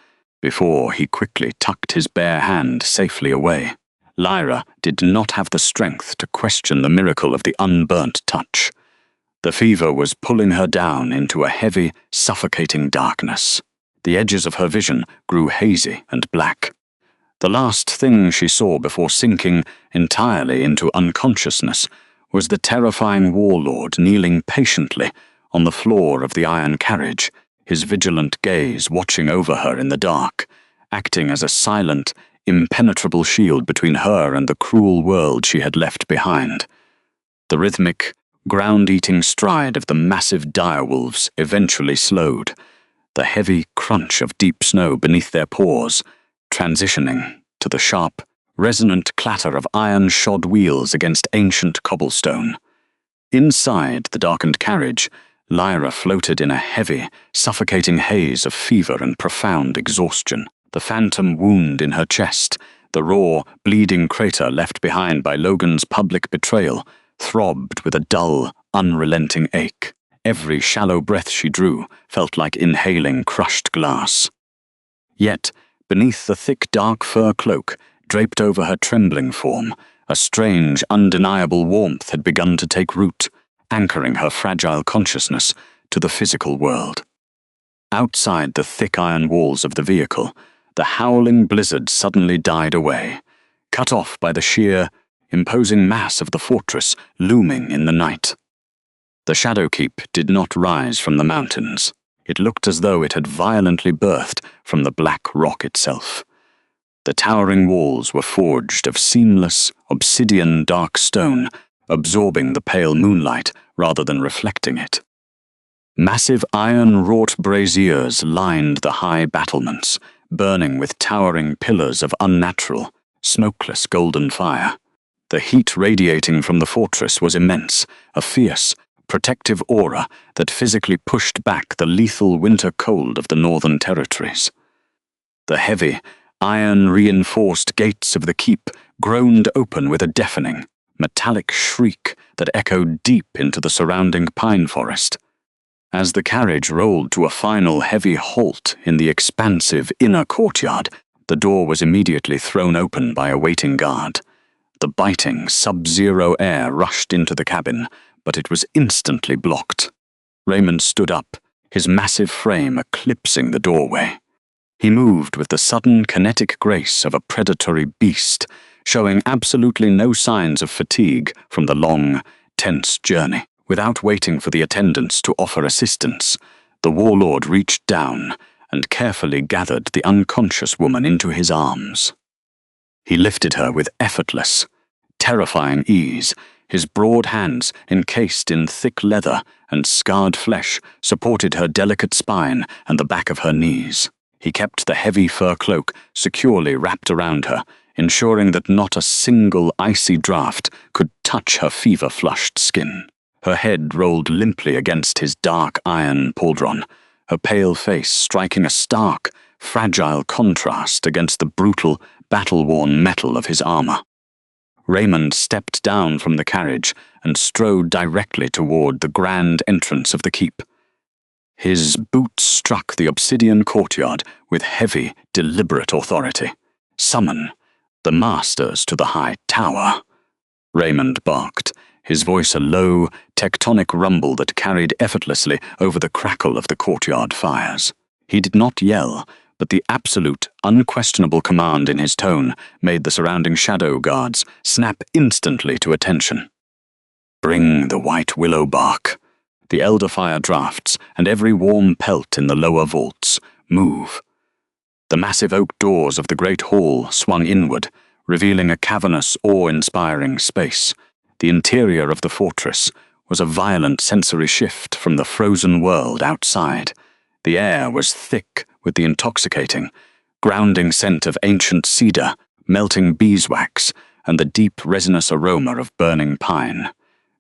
before he quickly tucked his bare hand safely away. Lyra did not have the strength to question the miracle of the unburnt touch. The fever was pulling her down into a heavy, suffocating darkness. The edges of her vision grew hazy and black. The last thing she saw before sinking entirely into unconsciousness was the terrifying warlord kneeling patiently on the floor of the iron carriage, his vigilant gaze watching over her in the dark, acting as a silent, impenetrable shield between her and the cruel world she had left behind. The rhythmic, ground-eating stride of the massive direwolves eventually slowed, the heavy crunch of deep snow beneath their paws, transitioning to the sharp, resonant clatter of iron-shod wheels against ancient cobblestone. Inside the darkened carriage, Lyra floated in a heavy, suffocating haze of fever and profound exhaustion. The phantom wound in her chest, the raw, bleeding crater left behind by Logan's public betrayal, throbbed with a dull, unrelenting ache. Every shallow breath she drew felt like inhaling crushed glass. Yet, beneath the thick, dark fur cloak draped over her trembling form, a strange, undeniable warmth had begun to take root, anchoring her fragile consciousness to the physical world. Outside the thick iron walls of the vehicle, the howling blizzard suddenly died away, cut off by the sheer, imposing mass of the fortress looming in the night. The Shadowkeep did not rise from the mountains. It looked as though it had violently birthed from the black rock itself. The towering walls were forged of seamless, obsidian dark stone, absorbing the pale moonlight rather than reflecting it. Massive iron-wrought braziers lined the high battlements, burning with towering pillars of unnatural, smokeless golden fire. The heat radiating from the fortress was immense, a fierce, protective aura that physically pushed back the lethal winter cold of the northern territories. The heavy, iron-reinforced gates of the keep groaned open with a deafening, metallic shriek that echoed deep into the surrounding pine forest. As the carriage rolled to a final heavy halt in the expansive inner courtyard, the door was immediately thrown open by a waiting guard. The biting, sub-zero air rushed into the cabin, but it was instantly blocked. Raymond stood up, his massive frame eclipsing the doorway. He moved with the sudden kinetic grace of a predatory beast, showing absolutely no signs of fatigue from the long, tense journey. Without waiting for the attendants to offer assistance, the warlord reached down and carefully gathered the unconscious woman into his arms. He lifted her with effortless, terrifying ease. His broad hands, encased in thick leather and scarred flesh, supported her delicate spine and the back of her knees. He kept the heavy fur cloak securely wrapped around her, ensuring that not a single icy draught could touch her fever-flushed skin. Her head rolled limply against his dark iron pauldron, her pale face striking a stark, fragile contrast against the brutal, battle-worn metal of his armor. Raymond stepped down from the carriage and strode directly toward the grand entrance of the keep. His boots struck the obsidian courtyard with heavy, deliberate authority. "Summon the masters to the high tower," Raymond barked, his voice a low, tectonic rumble that carried effortlessly over the crackle of the courtyard fires. He did not yell, but the absolute, unquestionable command in his tone made the surrounding shadow guards snap instantly to attention. "Bring the white willow bark, the elderfire drafts, and every warm pelt in the lower vaults. Move." The massive oak doors of the great hall swung inward, revealing a cavernous, awe-inspiring space. The interior of the fortress was a violent sensory shift from the frozen world outside. The air was thick with the intoxicating, grounding scent of ancient cedar, melting beeswax, and the deep resinous aroma of burning pine.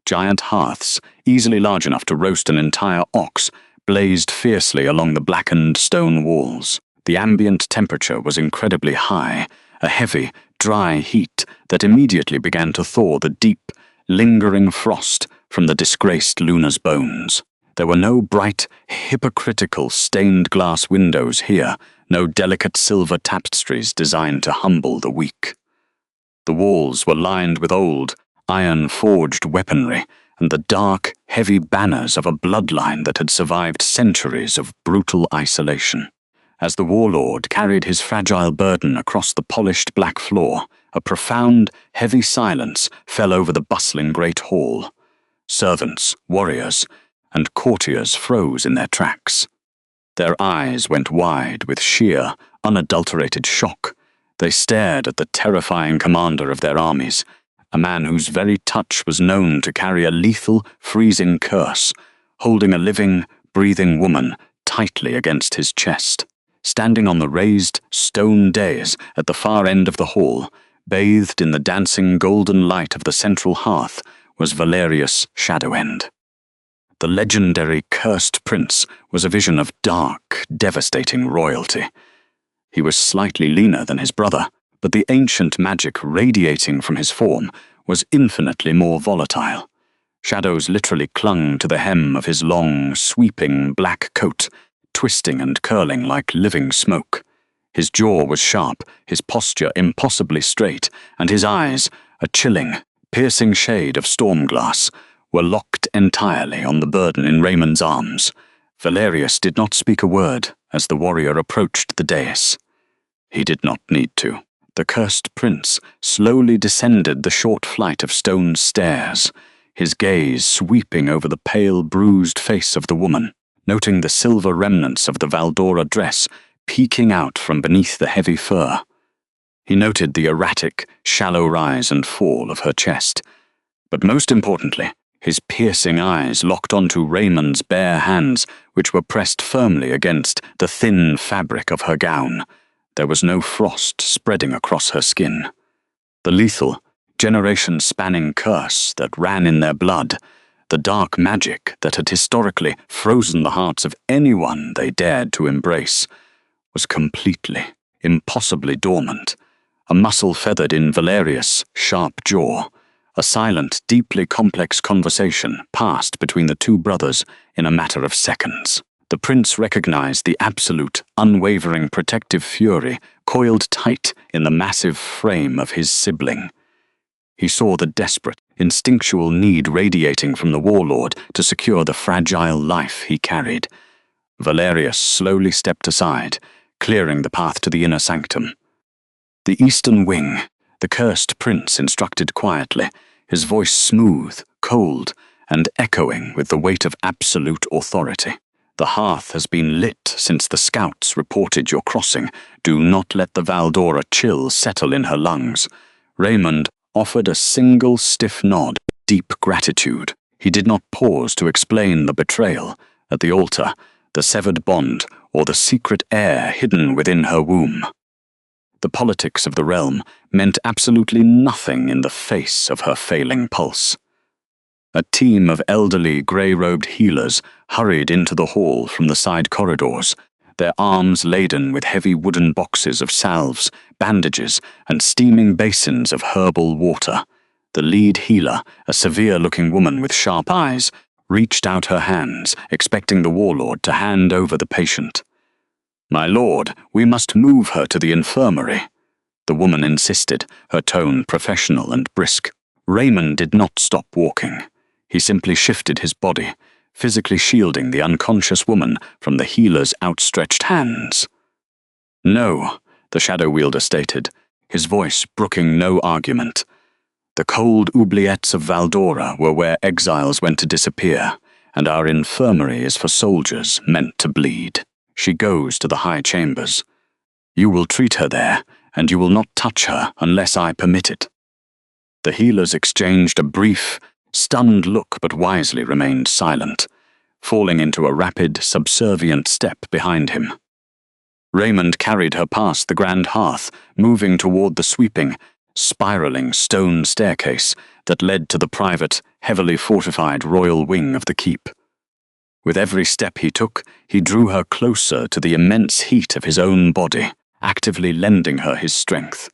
Giant hearths, easily large enough to roast an entire ox, blazed fiercely along the blackened stone walls. The ambient temperature was incredibly high, a heavy, dry heat that immediately began to thaw the deep, lingering frost from the disgraced Luna's bones. There were no bright, hypocritical stained glass windows here, no delicate silver tapestries designed to humble the weak. The walls were lined with old, iron-forged weaponry and the dark, heavy banners of a bloodline that had survived centuries of brutal isolation. As the warlord carried his fragile burden across the polished black floor, a profound, heavy silence fell over the bustling great hall. Servants, warriors, and courtiers froze in their tracks. Their eyes went wide with sheer, unadulterated shock. They stared at the terrifying commander of their armies, a man whose very touch was known to carry a lethal, freezing curse, holding a living, breathing woman tightly against his chest. Standing on the raised, stone dais at the far end of the hall, bathed in the dancing golden light of the central hearth, was Valerius Shadowend. The legendary cursed prince was a vision of dark, devastating royalty. He was slightly leaner than his brother, but the ancient magic radiating from his form was infinitely more volatile. Shadows literally clung to the hem of his long, sweeping black coat, twisting and curling like living smoke. His jaw was sharp, his posture impossibly straight, and his eyes, a chilling, piercing shade of storm glass, were locked entirely on the burden in Raymond's arms. Valerius did not speak a word as the warrior approached the dais. He did not need to. The cursed prince slowly descended the short flight of stone stairs, his gaze sweeping over the pale, bruised face of the woman, noting the silver remnants of the Valdora dress peeking out from beneath the heavy fur. He noted the erratic, shallow rise and fall of her chest, But most importantly, his piercing eyes locked onto Raymond's bare hands, which were pressed firmly against the thin fabric of her gown. There was no frost spreading across her skin. The lethal, generation-spanning curse that ran in their blood, the dark magic that had historically frozen the hearts of anyone they dared to embrace, was completely, impossibly dormant. A muscle feathered in Valerius' sharp jaw. A silent, deeply complex conversation passed between the two brothers in a matter of seconds. The prince recognized the absolute, unwavering protective fury coiled tight in the massive frame of his sibling. He saw the desperate, instinctual need radiating from the warlord to secure the fragile life he carried. Valerius slowly stepped aside, clearing the path to the inner sanctum. The eastern wing, the cursed prince instructed quietly, his voice smooth, cold, and echoing with the weight of absolute authority. The hearth has been lit since the scouts reported your crossing. Do not let the Valdora chill settle in her lungs. Raymond offered a single stiff nod of deep gratitude. He did not pause to explain the betrayal. At the altar, the severed bond, or the secret heir hidden within her womb. The politics of the realm meant absolutely nothing in the face of her failing pulse. A team of elderly, grey-robed healers hurried into the hall from the side corridors, their arms laden with heavy wooden boxes of salves, bandages, and steaming basins of herbal water. The lead healer, a severe-looking woman with sharp eyes, reached out her hands, expecting the warlord to hand over the patient. "My lord, we must move her to the infirmary," the woman insisted, her tone professional and brisk. Raymond did not stop walking. He simply shifted his body, physically shielding the unconscious woman from the healer's outstretched hands. "No," the shadow wielder stated, his voice brooking no argument. "The cold oubliettes of Valdora were where exiles went to disappear, and our infirmary is for soldiers meant to bleed. She goes to the high chambers. You will treat her there, and you will not touch her unless I permit it." The healers exchanged a brief, stunned look but wisely remained silent, falling into a rapid, subservient step behind him. Raymond carried her past the grand hearth, moving toward the sweeping, spiraling stone staircase that led to the private, heavily fortified royal wing of the keep. With every step he took, he drew her closer to the immense heat of his own body, actively lending her his strength.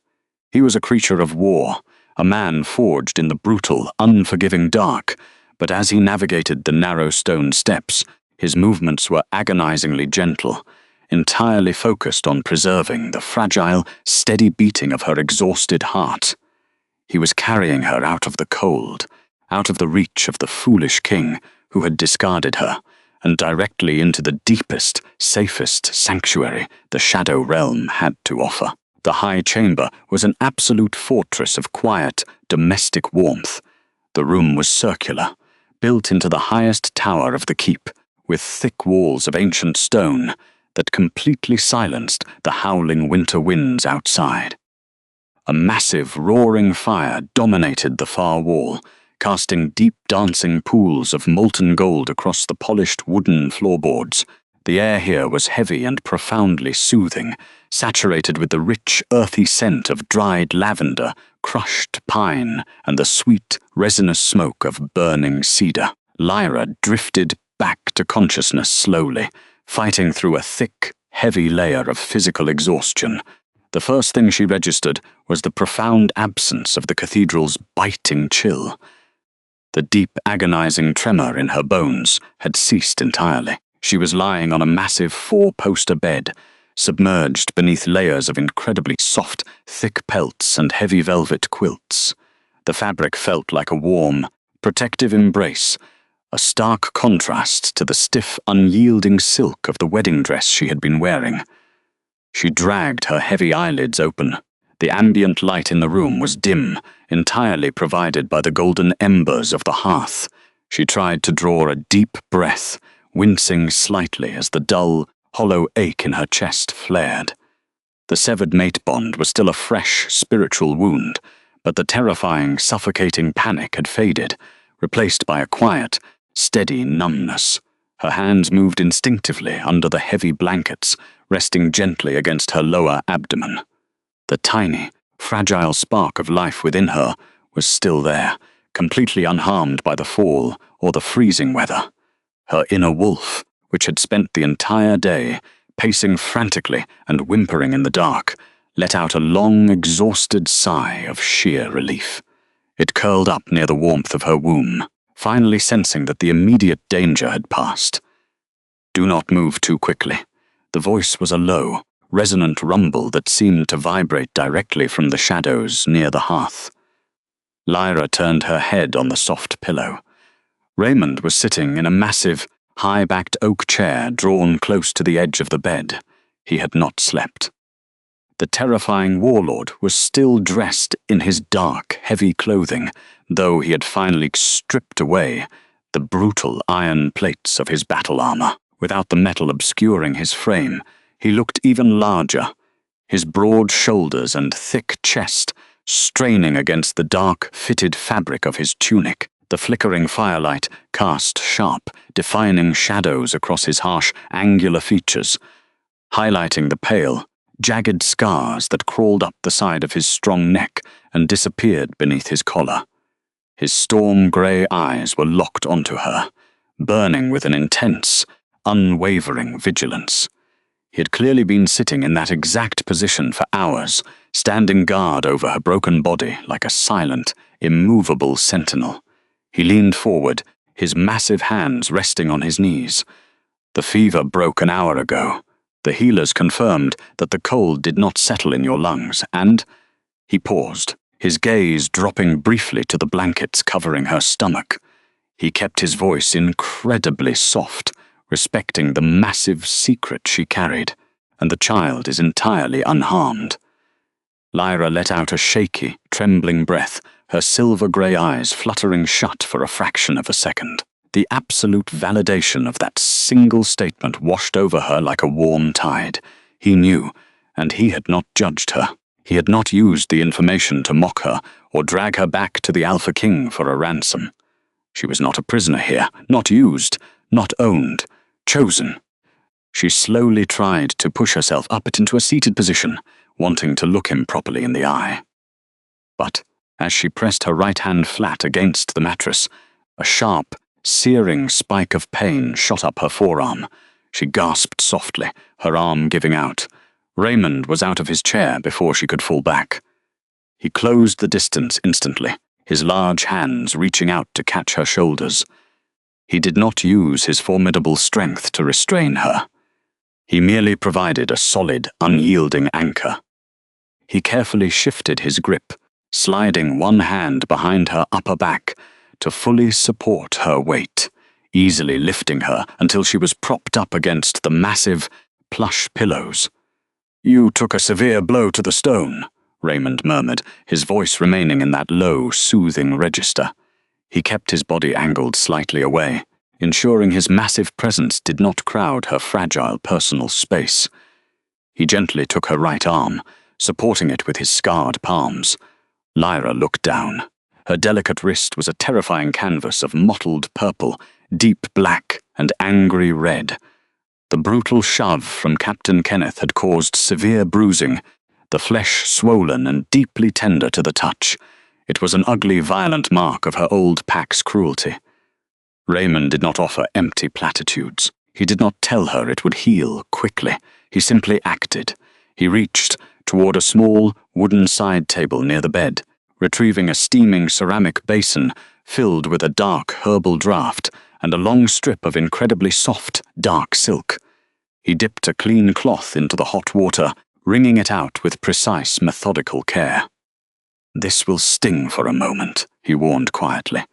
He was a creature of war, a man forged in the brutal, unforgiving dark, but as he navigated the narrow stone steps, his movements were agonizingly gentle, entirely focused on preserving the fragile, steady beating of her exhausted heart. He was carrying her out of the cold, out of the reach of the foolish king who had discarded her, and directly into the deepest, safest sanctuary the Shadow Realm had to offer. The high chamber was an absolute fortress of quiet, domestic warmth. The room was circular, built into the highest tower of the keep, with thick walls of ancient stone that completely silenced the howling winter winds outside. A massive, roaring fire dominated the far wall, casting deep dancing pools of molten gold across the polished wooden floorboards. The air here was heavy and profoundly soothing, saturated with the rich, earthy scent of dried lavender, crushed pine, and the sweet, resinous smoke of burning cedar. Lyra drifted back to consciousness slowly, fighting through a thick, heavy layer of physical exhaustion. The first thing she registered was the profound absence of the cathedral's biting chill. The deep, agonizing tremor in her bones had ceased entirely. She was lying on a massive four-poster bed, submerged beneath layers of incredibly soft, thick pelts and heavy velvet quilts. The fabric felt like a warm, protective embrace, a stark contrast to the stiff, unyielding silk of the wedding dress she had been wearing. She dragged her heavy eyelids open. The ambient light in the room was dim, entirely provided by the golden embers of the hearth. She tried to draw a deep breath, wincing slightly as the dull, hollow ache in her chest flared. The severed mate bond was still a fresh, spiritual wound, But the terrifying, suffocating panic had faded, replaced by a quiet, steady numbness. Her hands moved instinctively under the heavy blankets, resting gently against her lower abdomen. The tiny, fragile spark of life within her was still there, completely unharmed by the fall or the freezing weather. Her inner wolf, which had spent the entire day pacing frantically and whimpering in the dark, let out a long, exhausted sigh of sheer relief. It curled up near the warmth of her womb, finally sensing that the immediate danger had passed. "Do not move too quickly." The voice was a low, resonant rumble that seemed to vibrate directly from the shadows near the hearth. Lyra turned her head on the soft pillow. Raymond was sitting in a massive, high-backed oak chair drawn close to the edge of the bed. He had not slept. The terrifying warlord was still dressed in his dark, heavy clothing, though he had finally stripped away the brutal iron plates of his battle armor. Without the metal obscuring his frame, he looked even larger, his broad shoulders and thick chest straining against the dark, fitted fabric of his tunic. The flickering firelight cast sharp, defining shadows across his harsh, angular features, highlighting the pale, jagged scars that crawled up the side of his strong neck and disappeared beneath his collar. His storm-grey eyes were locked onto her, burning with an intense, unwavering vigilance. He had clearly been sitting in that exact position for hours, standing guard over her broken body like a silent, immovable sentinel. He leaned forward, his massive hands resting on his knees. "The fever broke an hour ago. The healers confirmed that the cold did not settle in your lungs, and—" He paused, his gaze dropping briefly to the blankets covering her stomach. He kept his voice incredibly soft, respecting the massive secret she carried, and the child is entirely unharmed. Lyra let out a shaky, trembling breath, her silver-grey eyes fluttering shut for a fraction of a second. The absolute validation of that single statement washed over her like a warm tide. He knew, and he had not judged her. He had not used the information to mock her or drag her back to the Alpha King for a ransom. She was not a prisoner here, not used, not owned, chosen. She slowly tried to push herself up into a seated position, wanting to look him properly in the eye. But as she pressed her right hand flat against the mattress, a sharp, searing spike of pain shot up her forearm. She gasped softly, her arm giving out. Raymond was out of his chair before she could fall back. He closed the distance instantly, his large hands reaching out to catch her shoulders. He did not use his formidable strength to restrain her. He merely provided a solid, unyielding anchor. He carefully shifted his grip, sliding one hand behind her upper back to fully support her weight, easily lifting her until she was propped up against the massive, plush pillows. "You took a severe blow to the stone," Raymond murmured, his voice remaining in that low, soothing register. He kept his body angled slightly away, ensuring his massive presence did not crowd her fragile personal space. He gently took her right arm, supporting it with his scarred palms. Lyra looked down. Her delicate wrist was a terrifying canvas of mottled purple, deep black, and angry red. The brutal shove from Captain Kenneth had caused severe bruising, the flesh swollen and deeply tender to the touch. It was an ugly, violent mark of her old pack's cruelty. Raymond did not offer empty platitudes. He did not tell her it would heal quickly. He simply acted. He reached toward a small, wooden side table near the bed, retrieving a steaming ceramic basin filled with a dark herbal draught and a long strip of incredibly soft, dark silk. He dipped a clean cloth into the hot water, wringing it out with precise, methodical care. "This will sting for a moment," he warned quietly.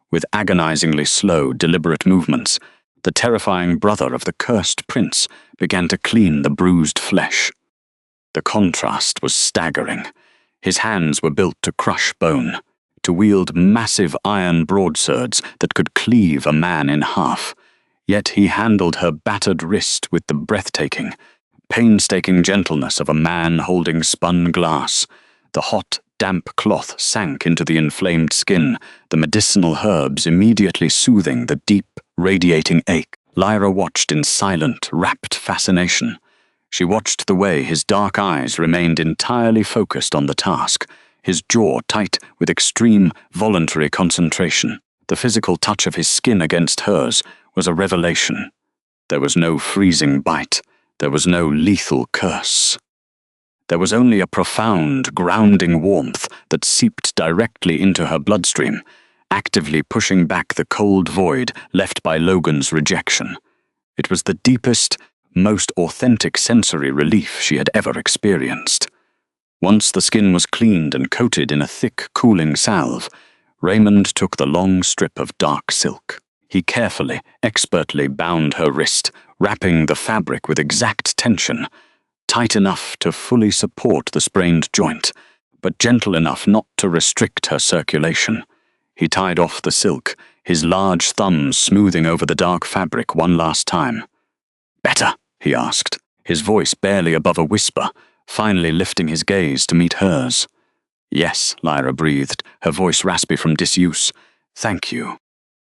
With agonizingly slow, deliberate movements, the terrifying brother of the cursed prince began to clean the bruised flesh. The contrast was staggering. His hands were built to crush bone, to wield massive iron broadswords that could cleave a man in half. Yet he handled her battered wrist with the breathtaking, painstaking gentleness of a man holding spun glass. The hot, damp cloth sank into the inflamed skin, the medicinal herbs immediately soothing the deep, radiating ache. Lyra watched in silent, rapt fascination. She watched the way his dark eyes remained entirely focused on the task, his jaw tight with extreme, voluntary concentration. The physical touch of his skin against hers was a revelation. There was no freezing bite. There was no lethal curse. There was only a profound, grounding warmth that seeped directly into her bloodstream, actively pushing back the cold void left by Logan's rejection. It was the deepest, most authentic sensory relief she had ever experienced. Once the skin was cleaned and coated in a thick, cooling salve, Raymond took the long strip of dark silk. He carefully, expertly bound her wrist, wrapping the fabric with exact tension, tight enough to fully support the sprained joint, but gentle enough not to restrict her circulation. He tied off the silk, his large thumbs smoothing over the dark fabric one last time. "Better?" he asked, his voice barely above a whisper, finally lifting his gaze to meet hers. "Yes," Lyra breathed, her voice raspy from disuse. "Thank you."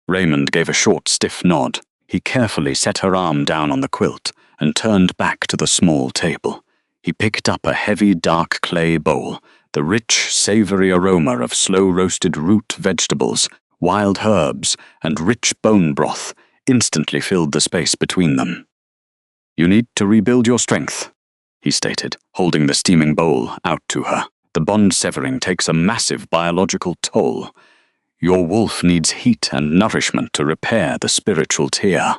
Raymond gave a short, stiff nod. He carefully set her arm down on the quilt and turned back to the small table. He picked up a heavy, dark clay bowl. The rich, savory aroma of slow-roasted root vegetables, wild herbs, and rich bone broth instantly filled the space between them. "You need to rebuild your strength," he stated, holding the steaming bowl out to her. "The bond severing takes a massive biological toll. Your wolf needs heat and nourishment to repair the spiritual tear."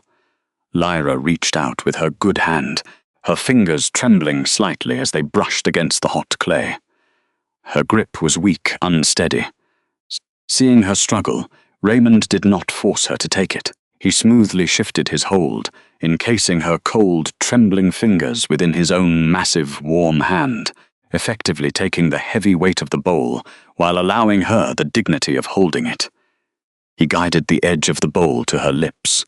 Lyra reached out with her good hand, her fingers trembling slightly as they brushed against the hot clay. Her grip was weak, unsteady. Seeing her struggle, Raymond did not force her to take it. He smoothly shifted his hold, encasing her cold, trembling fingers within his own massive, warm hand, effectively taking the heavy weight of the bowl while allowing her the dignity of holding it. He guided the edge of the bowl to her lips.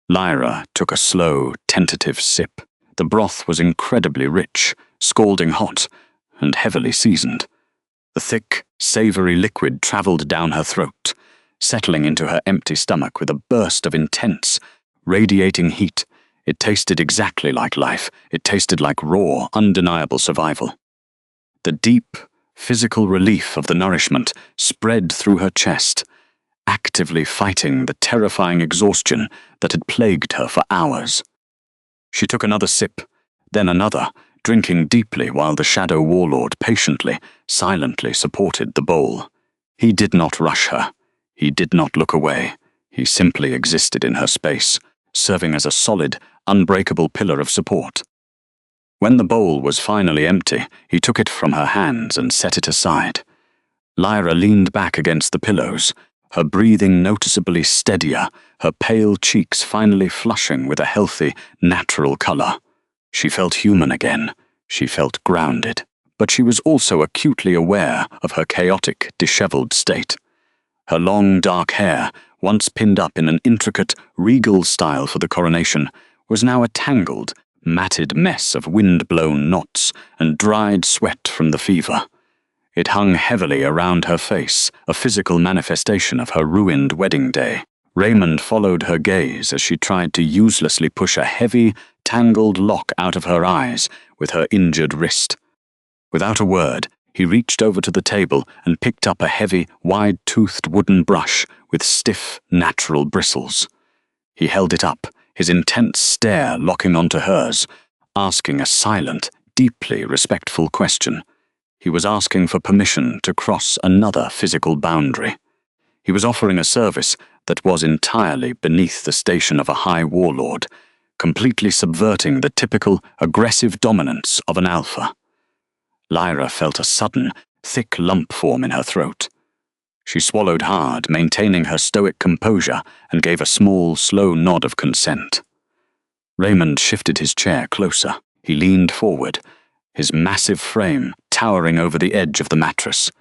Lyra took a slow, tentative sip. The broth was incredibly rich, scalding hot, and heavily seasoned. The thick, savory liquid traveled down her throat, settling into her empty stomach with a burst of intense, radiating heat. It tasted exactly like life. It tasted like raw, undeniable survival. The deep, physical relief of the nourishment spread through her chest, actively fighting the terrifying exhaustion that had plagued her for hours. She took another sip, then another, drinking deeply while the Shadow Warlord patiently, silently supported the bowl. He did not rush her. He did not look away. He simply existed in her space, serving as a solid, unbreakable pillar of support. When the bowl was finally empty, he took it from her hands and set it aside. Lyra leaned back against the pillows, her breathing noticeably steadier, her pale cheeks finally flushing with a healthy, natural color. She felt human again. She felt grounded. But she was also acutely aware of her chaotic, disheveled state. Her long, dark hair, once pinned up in an intricate, regal style for the coronation, was now a tangled, matted mess of wind-blown knots and dried sweat from the fever. It hung heavily around her face, a physical manifestation of her ruined wedding day. Raymond followed her gaze as she tried to uselessly push a heavy, tangled lock out of her eyes with her injured wrist. Without a word, he reached over to the table and picked up a heavy, wide-toothed wooden brush with stiff, natural bristles. He held it up, his intense stare locking onto hers, asking a silent, deeply respectful question. He was asking for permission to cross another physical boundary. He was offering a service that was entirely beneath the station of a high warlord, completely subverting the typical aggressive dominance of an alpha. Lyra felt a sudden, thick lump form in her throat. She swallowed hard, maintaining her stoic composure, and gave a small, slow nod of consent. Raymond shifted his chair closer. He leaned forward, his massive frame towering over the edge of the mattress.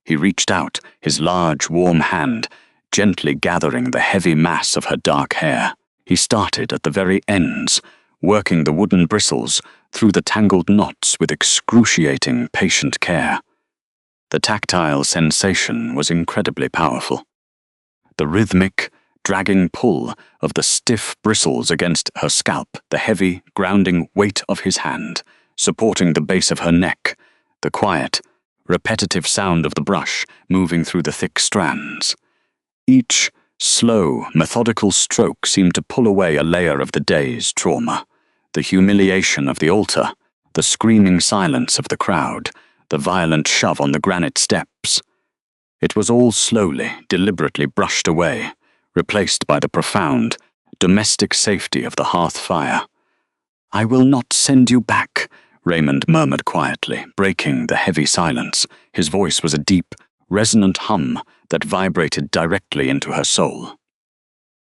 He reached out, his large, warm hand, gently gathering the heavy mass of her dark hair. He started at the very ends, working the wooden bristles through the tangled knots with excruciating, patient care. The tactile sensation was incredibly powerful. The rhythmic, dragging pull of the stiff bristles against her scalp, the heavy, grounding weight of his hand, supporting the base of her neck, the quiet, repetitive sound of the brush moving through the thick strands. Each slow, methodical stroke seemed to pull away a layer of the day's trauma, the humiliation of the altar, the screaming silence of the crowd, the violent shove on the granite steps. It was all slowly, deliberately brushed away, replaced by the profound, domestic safety of the hearth fire. "I will not send you back," Raymond murmured quietly, breaking the heavy silence. His voice was a deep, resonant hum that vibrated directly into her soul.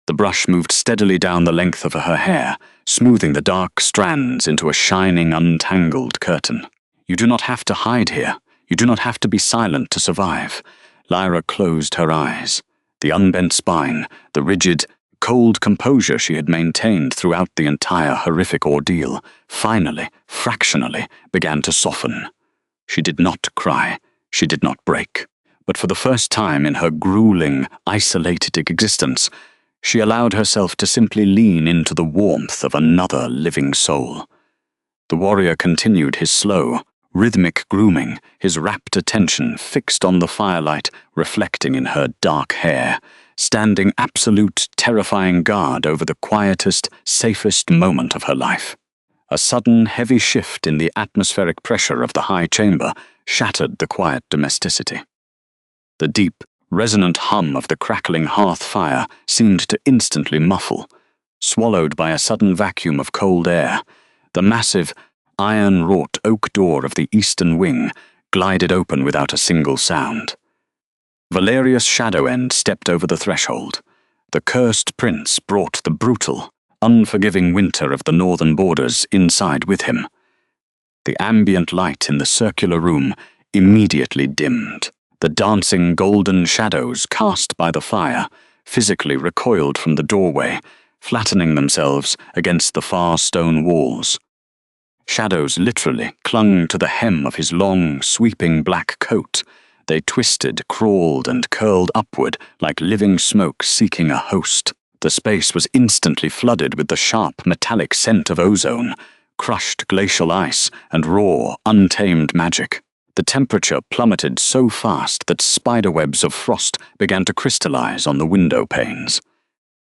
The brush moved steadily down the length of her hair, smoothing the dark strands into a shining, untangled curtain. "You do not have to hide here. You do not have to be silent to survive." Lyra closed her eyes. The unbent spine, the rigid, cold composure she had maintained throughout the entire horrific ordeal, finally, fractionally, began to soften. She did not cry. She did not break. But for the first time in her grueling, isolated existence, she allowed herself to simply lean into the warmth of another living soul. The warrior continued his slow, rhythmic grooming, his rapt attention fixed on the firelight reflecting in her dark hair, standing absolute, terrifying guard over the quietest, safest moment of her life. A sudden, heavy shift in the atmospheric pressure of the high chamber shattered the quiet domesticity. The deep, resonant hum of the crackling hearth fire seemed to instantly muffle. Swallowed by a sudden vacuum of cold air, the massive, iron-wrought oak door of the eastern wing glided open without a single sound. Valerius Shadowend stepped over the threshold. The cursed prince brought the brutal, unforgiving winter of the northern borders inside with him. The ambient light in the circular room immediately dimmed. The dancing golden shadows cast by the fire physically recoiled from the doorway, flattening themselves against the far stone walls. Shadows literally clung to the hem of his long, sweeping black coat. They twisted, crawled, and curled upward like living smoke seeking a host. The space was instantly flooded with the sharp, metallic scent of ozone, crushed glacial ice, and raw, untamed magic. The temperature plummeted so fast that spiderwebs of frost began to crystallize on the window panes.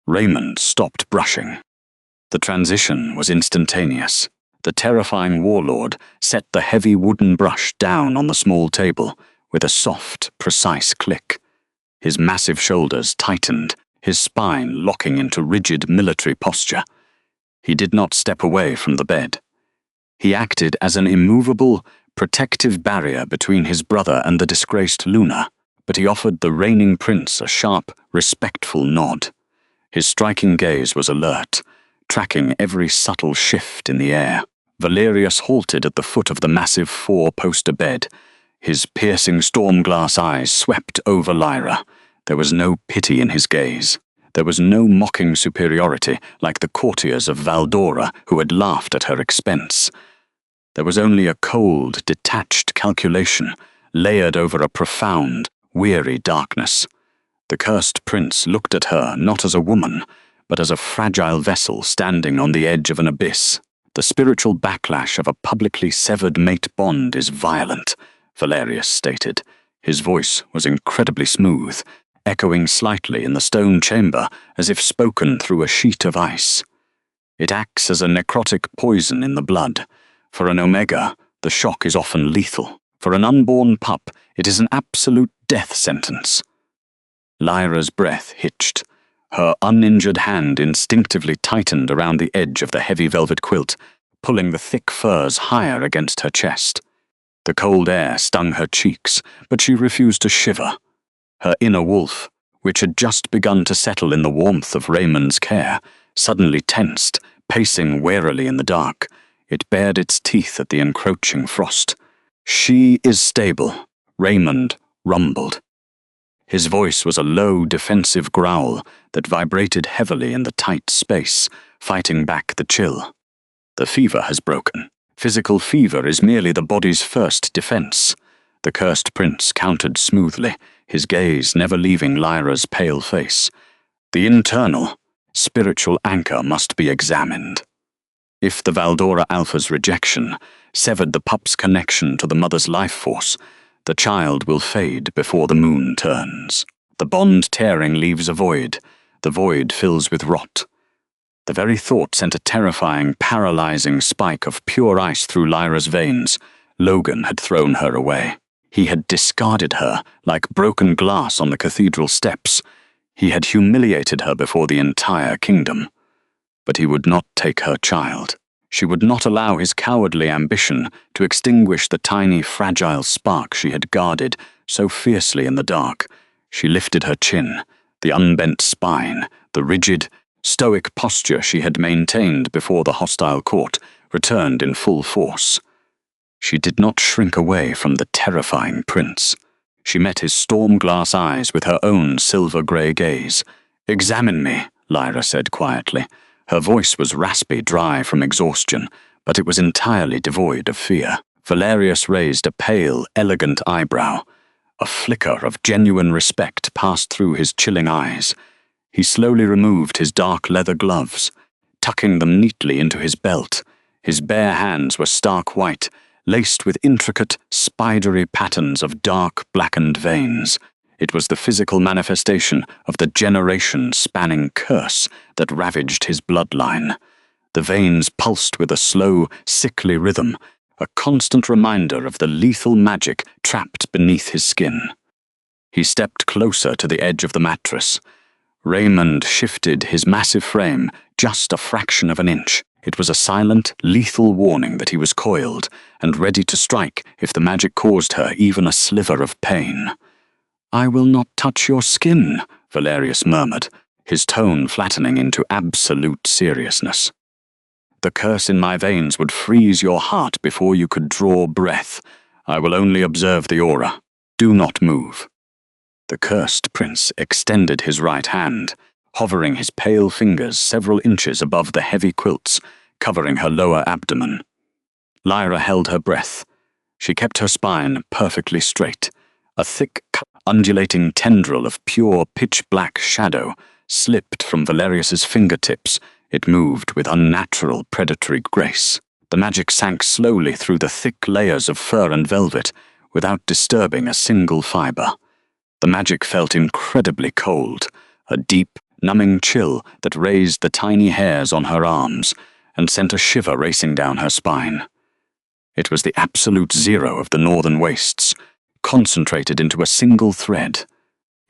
Raymond stopped brushing. The transition was instantaneous. The terrifying warlord set the heavy wooden brush down on the small table with a soft, precise click. His massive shoulders tightened, his spine locking into rigid military posture. He did not step away from the bed. He acted as an immovable, protective barrier between his brother and the disgraced Luna, but he offered the reigning prince a sharp, respectful nod. His striking gaze was alert, tracking every subtle shift in the air. Valerius halted at the foot of the massive four-poster bed. His piercing storm-glass eyes swept over Lyra. There was no pity in his gaze. There was no mocking superiority like the courtiers of Valdora who had laughed at her expense. There was only a cold, detached calculation, layered over a profound, weary darkness. The cursed prince looked at her not as a woman, but as a fragile vessel standing on the edge of an abyss. "The spiritual backlash of a publicly severed mate bond is violent," Valerius stated. His voice was incredibly smooth, echoing slightly in the stone chamber as if spoken through a sheet of ice. "It acts as a necrotic poison in the blood. For an Omega, the shock is often lethal. For an unborn pup, it is an absolute death sentence." Lyra's breath hitched. Her uninjured hand instinctively tightened around the edge of the heavy velvet quilt, pulling the thick furs higher against her chest. The cold air stung her cheeks, but she refused to shiver. Her inner wolf, which had just begun to settle in the warmth of Raymond's care, suddenly tensed, pacing warily in the dark. It bared its teeth at the encroaching frost. "She is stable," Raymond rumbled. His voice was a low, defensive growl that vibrated heavily in the tight space, fighting back the chill. "The fever has broken. Physical fever is merely the body's first defense. The cursed prince countered smoothly, his gaze never leaving Lyra's pale face. The internal, spiritual anchor must be examined. If the Valdora Alpha's rejection severed the pup's connection to the mother's life force, the child will fade before the moon turns. The bond tearing leaves a void. The void fills with rot. The very thought sent a terrifying, paralyzing spike of pure ice through Lyra's veins. Logan had thrown her away. He had discarded her like broken glass on the cathedral steps. He had humiliated her before the entire kingdom. But he would not take her child. She would not allow his cowardly ambition to extinguish the tiny, fragile spark she had guarded so fiercely in the dark. She lifted her chin, the unbent spine, the rigid, stoic posture she had maintained before the hostile court returned in full force. She did not shrink away from the terrifying prince. She met his storm-glass eyes with her own silver-grey gaze. "Examine me," Lyra said quietly. Her voice was raspy, dry from exhaustion, but it was entirely devoid of fear. Valerius raised a pale, elegant eyebrow. A flicker of genuine respect passed through his chilling eyes. He slowly removed his dark leather gloves, tucking them neatly into his belt. His bare hands were stark white, laced with intricate, spidery patterns of dark, blackened veins. It was the physical manifestation of the generation-spanning curse that ravaged his bloodline. The veins pulsed with a slow, sickly rhythm, a constant reminder of the lethal magic trapped beneath his skin. He stepped closer to the edge of the mattress. Raymond shifted his massive frame just a fraction of an inch. It was a silent, lethal warning that he was coiled and ready to strike if the magic caused her even a sliver of pain. "I will not touch your skin," Valerius murmured, his tone flattening into absolute seriousness. "The curse in my veins would freeze your heart before you could draw breath. I will only observe the aura. Do not move." The cursed prince extended his right hand, hovering his pale fingers several inches above the heavy quilts, covering her lower abdomen. Lyra held her breath. She kept her spine perfectly straight. A thick, undulating tendril of pure pitch-black shadow slipped from Valerius's fingertips. It moved with unnatural predatory grace. The magic sank slowly through the thick layers of fur and velvet, without disturbing a single fiber. The magic felt incredibly cold, a deep, numbing chill that raised the tiny hairs on her arms and sent a shiver racing down her spine. It was the absolute zero of the northern wastes, concentrated into a single thread.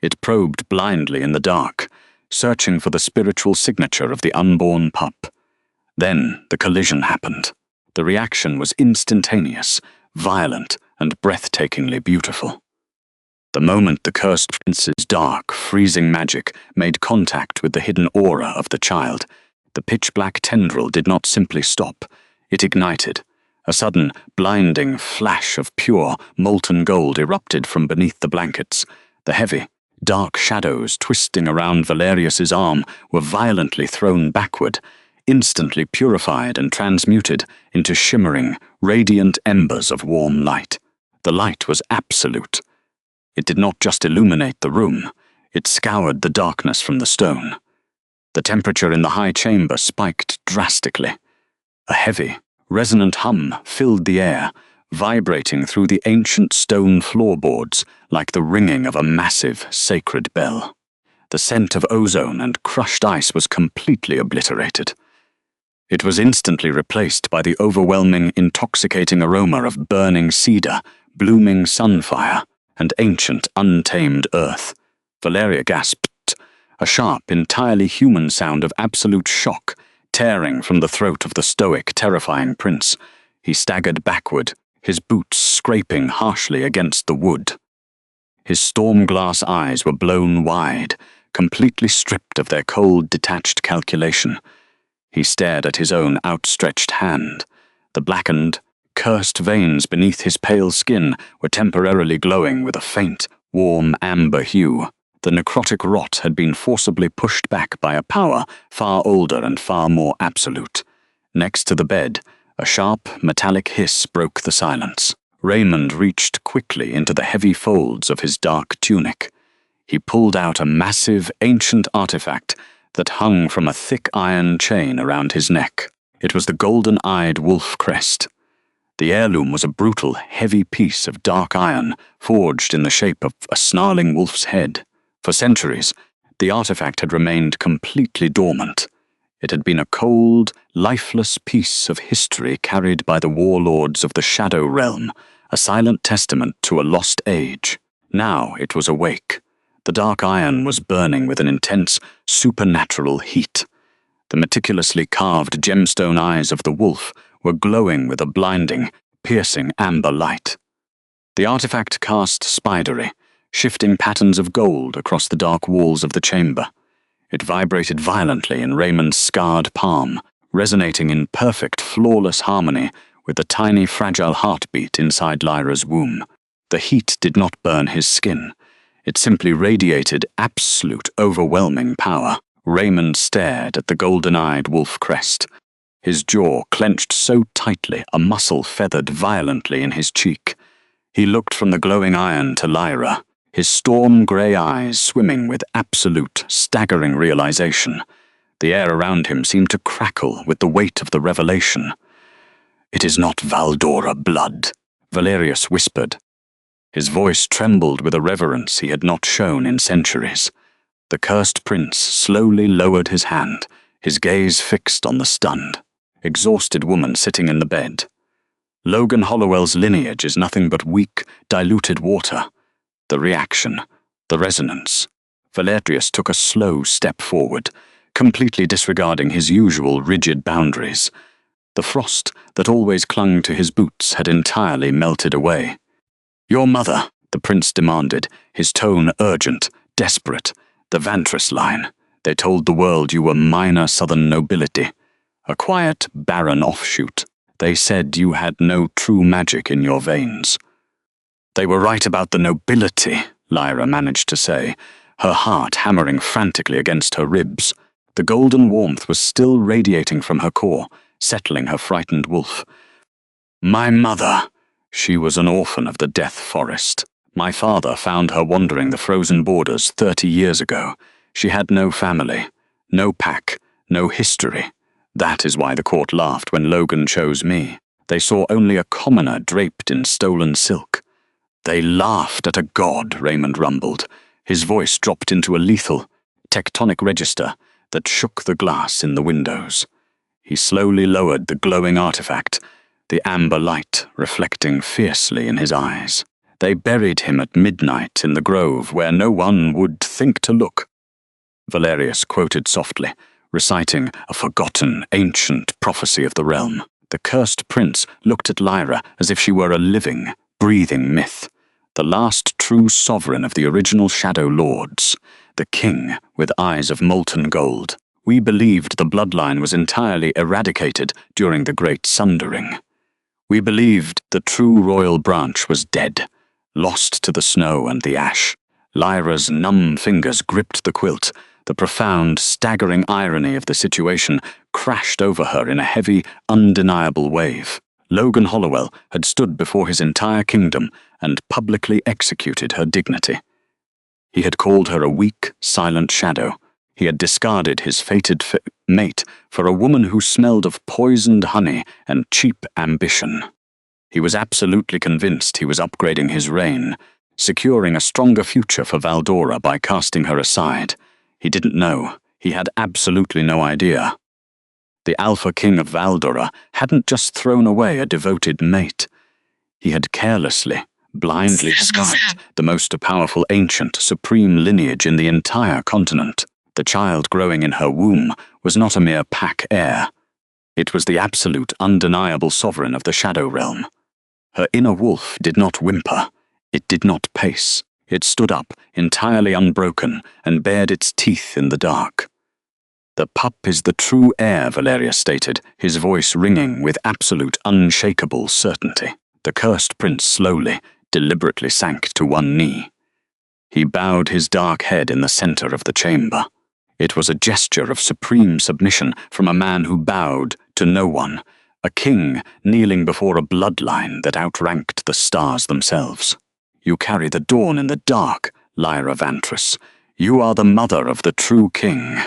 It probed blindly in the dark, searching for the spiritual signature of the unborn pup. Then the collision happened. The reaction was instantaneous, violent, and breathtakingly beautiful. The moment the cursed prince's dark, freezing magic made contact with the hidden aura of the child, the pitch-black tendril did not simply stop. It ignited. A sudden, blinding flash of pure, molten gold erupted from beneath the blankets. The heavy, dark shadows twisting around Valerius's arm were violently thrown backward, instantly purified and transmuted into shimmering, radiant embers of warm light. The light was absolute. It did not just illuminate the room, it scoured the darkness from the stone. The temperature in the high chamber spiked drastically. A heavy, resonant hum filled the air, vibrating through the ancient stone floorboards like the ringing of a massive, sacred bell. The scent of ozone and crushed ice was completely obliterated. It was instantly replaced by the overwhelming, intoxicating aroma of burning cedar, blooming sunfire, and ancient, untamed earth. Valeria gasped, a sharp, entirely human sound of absolute shock, tearing from the throat of the stoic, terrifying prince. He staggered backward, his boots scraping harshly against the wood. His storm-glass eyes were blown wide, completely stripped of their cold, detached calculation. He stared at his own outstretched hand. The blackened, cursed veins beneath his pale skin were temporarily glowing with a faint, warm amber hue. The necrotic rot had been forcibly pushed back by a power far older and far more absolute. Next to the bed, a sharp, metallic hiss broke the silence. Raymond reached quickly into the heavy folds of his dark tunic. He pulled out a massive, ancient artifact that hung from a thick iron chain around his neck. It was the golden-eyed wolf crest. The heirloom was a brutal, heavy piece of dark iron forged in the shape of a snarling wolf's head. For centuries, the artifact had remained completely dormant. It had been a cold, lifeless piece of history carried by the warlords of the Shadow Realm, a silent testament to a lost age. Now it was awake. The dark iron was burning with an intense, supernatural heat. The meticulously carved gemstone eyes of the wolf were glowing with a blinding, piercing amber light. The artifact cast spidery, shifting patterns of gold across the dark walls of the chamber. It vibrated violently in Raymond's scarred palm, resonating in perfect, flawless harmony with the tiny, fragile heartbeat inside Lyra's womb. The heat did not burn his skin. It simply radiated absolute, overwhelming power. Raymond stared at the golden-eyed wolf crest. His jaw clenched so tightly a muscle feathered violently in his cheek. He looked from the glowing iron to Lyra, his storm-grey eyes swimming with absolute, staggering realization. The air around him seemed to crackle with the weight of the revelation. "It is not Valdora blood," Valerius whispered. His voice trembled with a reverence he had not shown in centuries. The cursed prince slowly lowered his hand, his gaze fixed on the stunned, exhausted woman sitting in the bed. "Logan Hollowell's lineage is nothing but weak, diluted water. The reaction, the resonance." Valerius took a slow step forward, completely disregarding his usual rigid boundaries. The frost that always clung to his boots had entirely melted away. "Your mother," the prince demanded, his tone urgent, desperate. "The Vantress line. They told the world you were minor southern nobility. A quiet, barren offshoot. They said you had no true magic in your veins." "They were right about the nobility," Lyra managed to say, her heart hammering frantically against her ribs. The golden warmth was still radiating from her core, settling her frightened wolf. "My mother. She was an orphan of the Death Forest. My father found her wandering the frozen borders 30 years ago. She had no family, no pack, no history. That is why the court laughed when Logan chose me. They saw only a commoner draped in stolen silk." "They laughed at a god," Raymond rumbled. His voice dropped into a lethal, tectonic register that shook the glass in the windows. He slowly lowered the glowing artifact, the amber light reflecting fiercely in his eyes. "They buried him at midnight in the grove where no one would think to look." Valerius quoted softly, reciting a forgotten, ancient prophecy of the realm. The cursed prince looked at Lyra as if she were a living, breathing myth, the last true sovereign of the original Shadow Lords, the king with eyes of molten gold. "We believed the bloodline was entirely eradicated during the Great Sundering. We believed the true royal branch was dead, lost to the snow and the ash." Lyra's numb fingers gripped the quilt. The profound, staggering irony of the situation crashed over her in a heavy, undeniable wave. Logan Hollowell had stood before his entire kingdom and publicly executed her dignity. He had called her a weak, silent shadow. He had discarded his fated mate for a woman who smelled of poisoned honey and cheap ambition. He was absolutely convinced he was upgrading his reign, securing a stronger future for Valdora by casting her aside. He didn't know. He had absolutely no idea. The Alpha King of Valdora hadn't just thrown away a devoted mate. He had carelessly, blindly discarded the most powerful ancient, supreme lineage in the entire continent. The child growing in her womb was not a mere pack heir. It was the absolute, undeniable sovereign of the Shadow Realm. Her inner wolf did not whimper. It did not pace. It stood up, entirely unbroken, and bared its teeth in the dark. "The pup is the true heir," Valerius stated, his voice ringing with absolute, unshakable certainty. The cursed prince slowly, deliberately sank to one knee. He bowed his dark head in the center of the chamber. It was a gesture of supreme submission from a man who bowed to no one, a king kneeling before a bloodline that outranked the stars themselves. You carry the dawn in the dark, Lyra Vantress. You are the mother of the true king.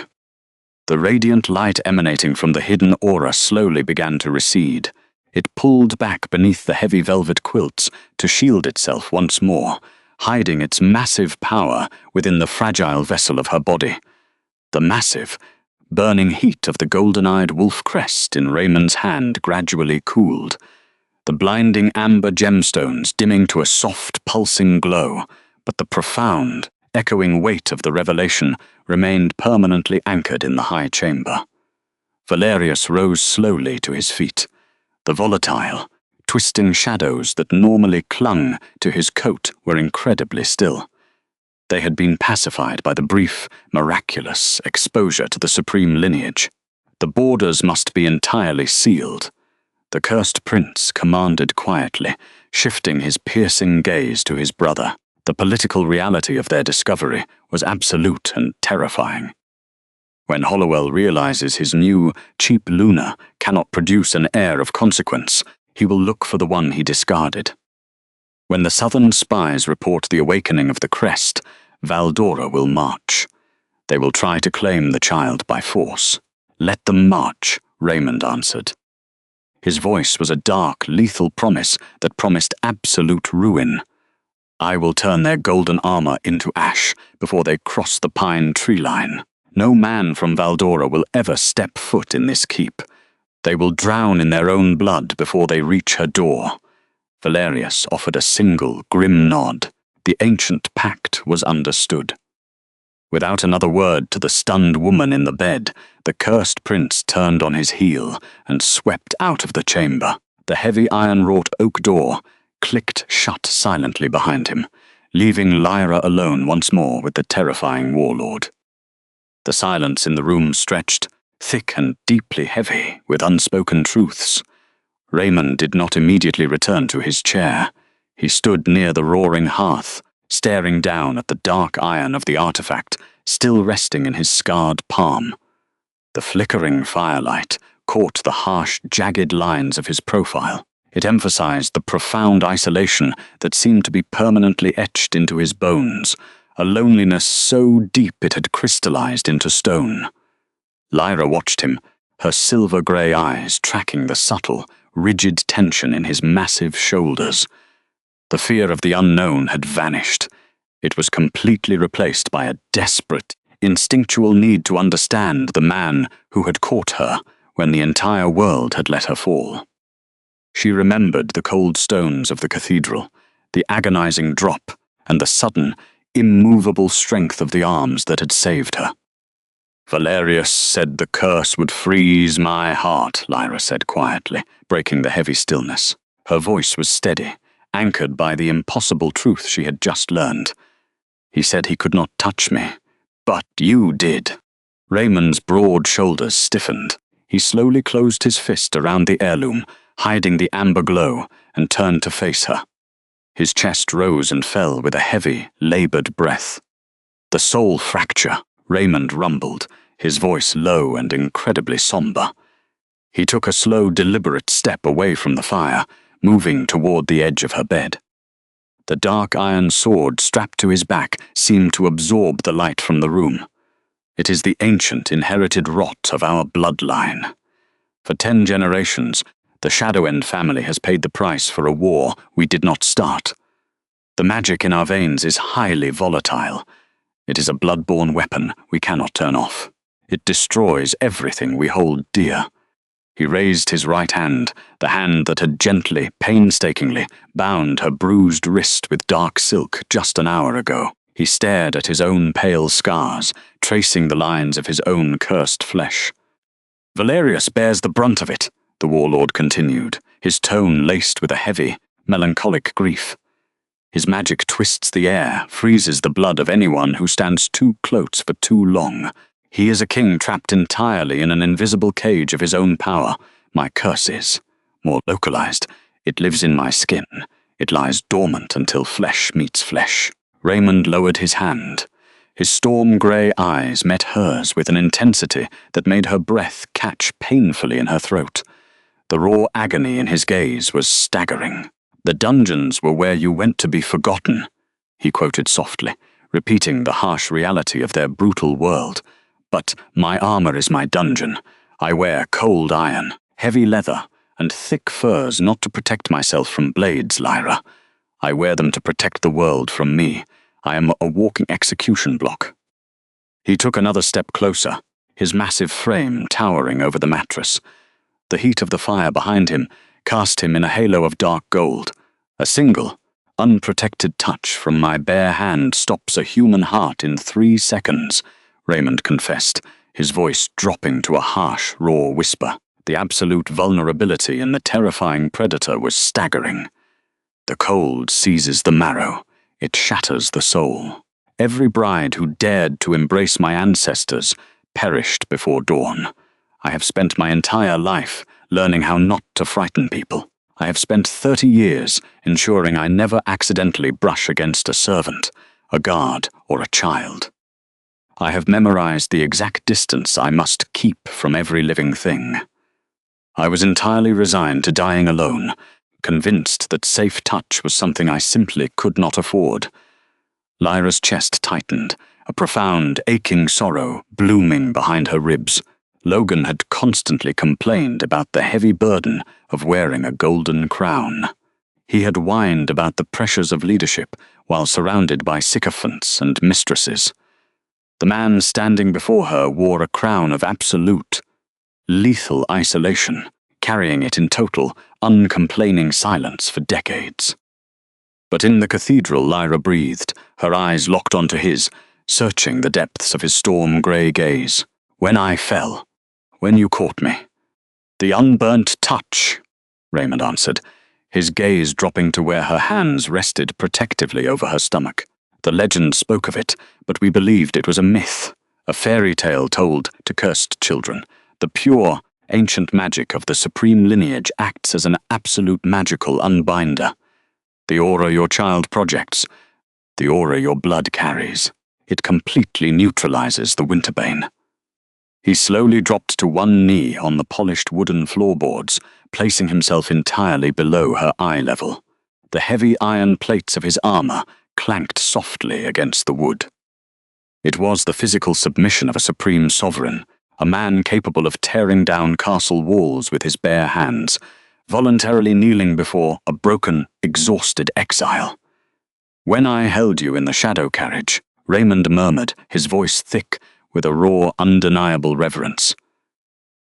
The radiant light emanating from the hidden aura slowly began to recede. It pulled back beneath the heavy velvet quilts to shield itself once more, hiding its massive power within the fragile vessel of her body. The massive, burning heat of the golden-eyed wolf crest in Raymond's hand gradually cooled, the blinding amber gemstones dimming to a soft, pulsing glow, but the profound, echoing weight of the revelation remained permanently anchored in the high chamber. Valerius rose slowly to his feet. The volatile, twisting shadows that normally clung to his coat were incredibly still. They had been pacified by the brief, miraculous exposure to the supreme lineage. The borders must be entirely sealed. The cursed prince commanded quietly, shifting his piercing gaze to his brother. The political reality of their discovery was absolute and terrifying. When Hollowell realizes his new, cheap Luna cannot produce an heir of consequence, he will look for the one he discarded. When the southern spies report the awakening of the crest, Valdora will march. They will try to claim the child by force. Let them march, Raymond answered. His voice was a dark, lethal promise that promised absolute ruin. I will turn their golden armor into ash before they cross the pine tree line. No man from Valdora will ever step foot in this keep. They will drown in their own blood before they reach her door. Valerius offered a single, grim nod. The ancient pact was understood. Without another word to the stunned woman in the bed, the cursed prince turned on his heel and swept out of the chamber. The heavy iron-wrought oak door clicked shut silently behind him, leaving Lyra alone once more with the terrifying warlord. The silence in the room stretched, thick and deeply heavy with unspoken truths. Raymond did not immediately return to his chair. He stood near the roaring hearth, staring down at the dark iron of the artifact still resting in his scarred palm. The flickering firelight caught the harsh, jagged lines of his profile. It emphasized the profound isolation that seemed to be permanently etched into his bones, a loneliness so deep it had crystallized into stone. Lyra watched him, her silver-gray eyes tracking the subtle, rigid tension in his massive shoulders. The fear of the unknown had vanished. It was completely replaced by a desperate, instinctual need to understand the man who had caught her when the entire world had let her fall. She remembered the cold stones of the cathedral, the agonizing drop, and the sudden, immovable strength of the arms that had saved her. Valerius said the curse would freeze my heart, Lyra said quietly, breaking the heavy stillness. Her voice was steady, anchored by the impossible truth she had just learned. He said he could not touch me, but you did. Raymond's broad shoulders stiffened. He slowly closed his fist around the heirloom, hiding the amber glow, and turned to face her. His chest rose and fell with a heavy, labored breath. The soul fracture, Raymond rumbled, his voice low and incredibly somber. He took a slow, deliberate step away from the fire, moving toward the edge of her bed. The dark iron sword strapped to his back seemed to absorb the light from the room. It is the ancient, inherited rot of our bloodline. For 10 generations, the Shadowend family has paid the price for a war we did not start. The magic in our veins is highly volatile. It is a blood-borne weapon we cannot turn off. It destroys everything we hold dear. He raised his right hand, the hand that had gently, painstakingly, bound her bruised wrist with dark silk just an hour ago. He stared at his own pale scars, tracing the lines of his own cursed flesh. Valerius bears the brunt of it, the warlord continued, his tone laced with a heavy, melancholic grief. His magic twists the air, freezes the blood of anyone who stands too close for too long. He is a king trapped entirely in an invisible cage of his own power. My curse is more localized. It lives in my skin. It lies dormant until flesh meets flesh. Raymond lowered his hand. His storm-grey eyes met hers with an intensity that made her breath catch painfully in her throat. The raw agony in his gaze was staggering. "The dungeons were where you went to be forgotten," he quoted softly, repeating the harsh reality of their brutal world. "But my armor is my dungeon. I wear cold iron, heavy leather, and thick furs not to protect myself from blades, Lyra. I wear them to protect the world from me. I am a walking execution block." He took another step closer, his massive frame towering over the mattress. The heat of the fire behind him cast him in a halo of dark gold. "A single, unprotected touch from my bare hand stops a human heart in 3 seconds," Raymond confessed, his voice dropping to a harsh, raw whisper. The absolute vulnerability in the terrifying predator was staggering. "The cold seizes the marrow. It shatters the soul. Every bride who dared to embrace my ancestors perished before dawn. I have spent my entire life learning how not to frighten people. I have spent 30 years ensuring I never accidentally brush against a servant, a guard, or a child. I have memorized the exact distance I must keep from every living thing. I was entirely resigned to dying alone, convinced that safe touch was something I simply could not afford." Lyra's chest tightened, a profound, aching sorrow blooming behind her ribs. Logan had constantly complained about the heavy burden of wearing a golden crown. He had whined about the pressures of leadership while surrounded by sycophants and mistresses. The man standing before her wore a crown of absolute, lethal isolation, carrying it in total, uncomplaining silence for decades. But in the cathedral, Lyra breathed, her eyes locked onto his, searching the depths of his storm-grey gaze. "When I fell, when you caught me." "The unburnt touch," Raymond answered, his gaze dropping to where her hands rested protectively over her stomach. "The legend spoke of it, but we believed it was a myth, a fairy tale told to cursed children. The pure, ancient magic of the supreme lineage acts as an absolute magical unbinder. The aura your child projects, the aura your blood carries. It completely neutralizes the Winterbane." He slowly dropped to one knee on the polished wooden floorboards, placing himself entirely below her eye level. The heavy iron plates of his armor clanked softly against the wood. It was the physical submission of a supreme sovereign, a man capable of tearing down castle walls with his bare hands, voluntarily kneeling before a broken, exhausted exile. "When I held you in the shadow carriage," Raymond murmured, his voice thick with a raw, undeniable reverence.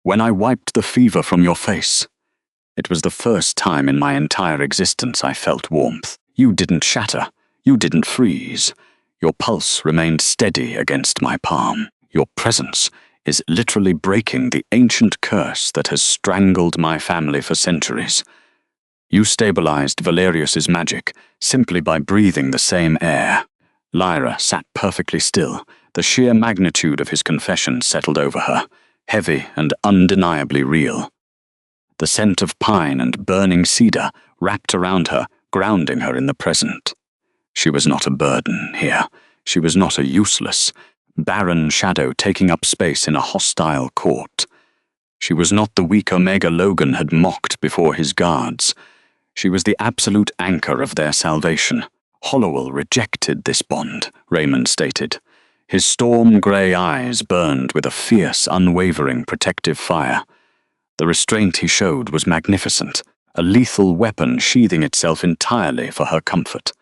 "When I wiped the fever from your face, it was the first time in my entire existence I felt warmth. You didn't shatter, you didn't freeze. Your pulse remained steady against my palm. Your presence is literally breaking the ancient curse that has strangled my family for centuries. You stabilized Valerius's magic simply by breathing the same air." Lyra sat perfectly still. The sheer magnitude of his confession settled over her, heavy and undeniably real. The scent of pine and burning cedar wrapped around her, grounding her in the present. She was not a burden here. She was not a useless, barren shadow taking up space in a hostile court. She was not the weak Omega Logan had mocked before his guards. She was the absolute anchor of their salvation. Hollowell rejected this bond, Raymond stated. His storm-grey eyes burned with a fierce, unwavering protective fire. The restraint he showed was magnificent, a lethal weapon sheathing itself entirely for her comfort.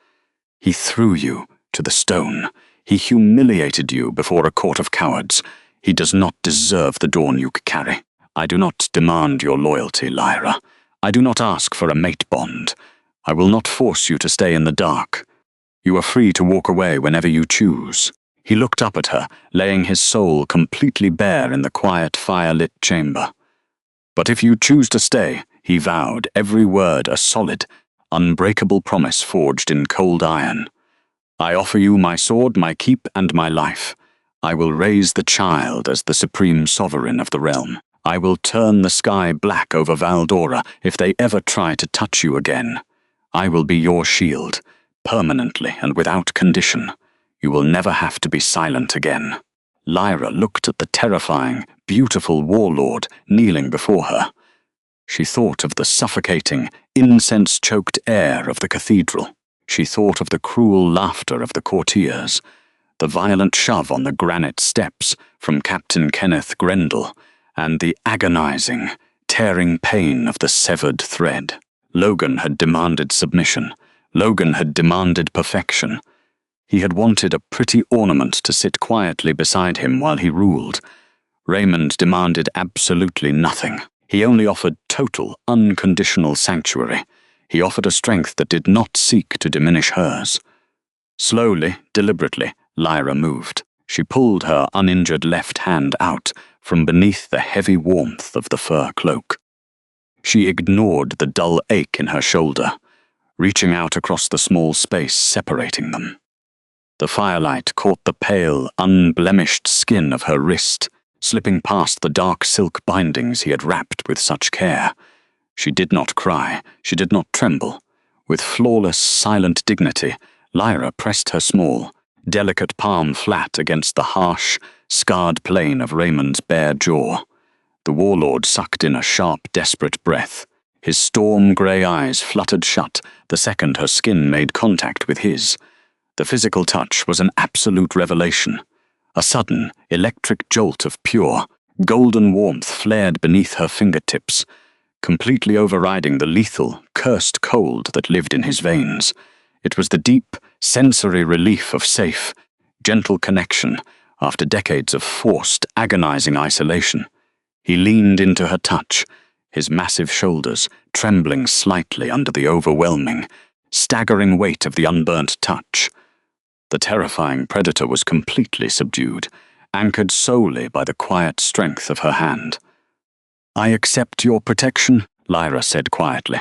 He threw you to the stone. He humiliated you before a court of cowards. He does not deserve the dawn you carry. I do not demand your loyalty, Lyra. I do not ask for a mate bond. I will not force you to stay in the dark. You are free to walk away whenever you choose." He looked up at her, laying his soul completely bare in the quiet, fire-lit chamber. "But if you choose to stay," he vowed, every word a solid, unbreakable promise forged in cold iron, "I offer you my sword, my keep, and my life. I will raise the child as the supreme sovereign of the realm. I will turn the sky black over Valdora if they ever try to touch you again. I will be your shield, permanently and without condition. You will never have to be silent again." Lyra looked at the terrifying, beautiful warlord kneeling before her. She thought of the suffocating, incense-choked air of the cathedral. She thought of the cruel laughter of the courtiers, the violent shove on the granite steps from Captain Kenneth Grendel, and the agonizing, tearing pain of the severed thread. Logan had demanded submission. Logan had demanded perfection. He had wanted a pretty ornament to sit quietly beside him while he ruled. Raymond demanded absolutely nothing. He only offered total, unconditional sanctuary. He offered a strength that did not seek to diminish hers. Slowly, deliberately, Lyra moved. She pulled her uninjured left hand out from beneath the heavy warmth of the fur cloak. She ignored the dull ache in her shoulder, reaching out across the small space separating them. The firelight caught the pale, unblemished skin of her wrist, slipping past the dark silk bindings he had wrapped with such care. She did not cry, she did not tremble. With flawless, silent dignity, Lyra pressed her small, delicate palm flat against the harsh, scarred plane of Raymond's bare jaw. The warlord sucked in a sharp, desperate breath. His storm-grey eyes fluttered shut the second her skin made contact with his. The physical touch was an absolute revelation. A sudden, electric jolt of pure, golden warmth flared beneath her fingertips, completely overriding the lethal, cursed cold that lived in his veins. It was the deep, sensory relief of safe, gentle connection after decades of forced, agonizing isolation. He leaned into her touch, his massive shoulders trembling slightly under the overwhelming, staggering weight of the unburnt touch. The terrifying predator was completely subdued, anchored solely by the quiet strength of her hand. "I accept your protection," Lyra said quietly.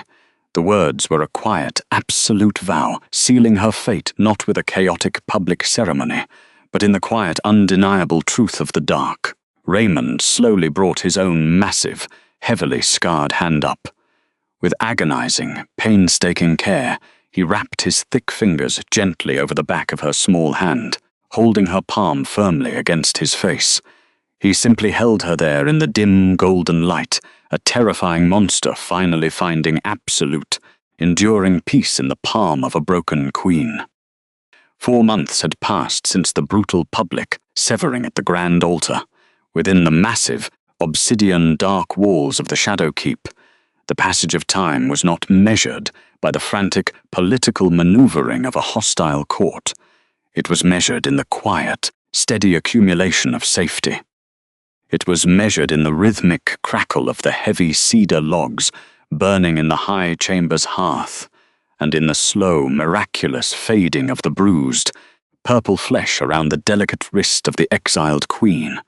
The words were a quiet, absolute vow, sealing her fate not with a chaotic public ceremony, but in the quiet, undeniable truth of the dark. Raymond slowly brought his own massive, heavily scarred hand up. With agonizing, painstaking care, he wrapped his thick fingers gently over the back of her small hand, holding her palm firmly against his face. He simply held her there in the dim golden light, a terrifying monster finally finding absolute, enduring peace in the palm of a broken queen. 4 months had passed since the brutal public severing at the grand altar. Within the massive, obsidian dark walls of the Shadow Keep, the passage of time was not measured by the frantic political maneuvering of a hostile court. It was measured in the quiet, steady accumulation of safety. It was measured in the rhythmic crackle of the heavy cedar logs burning in the high chamber's hearth, and in the slow, miraculous fading of the bruised, purple flesh around the delicate wrist of the exiled queen.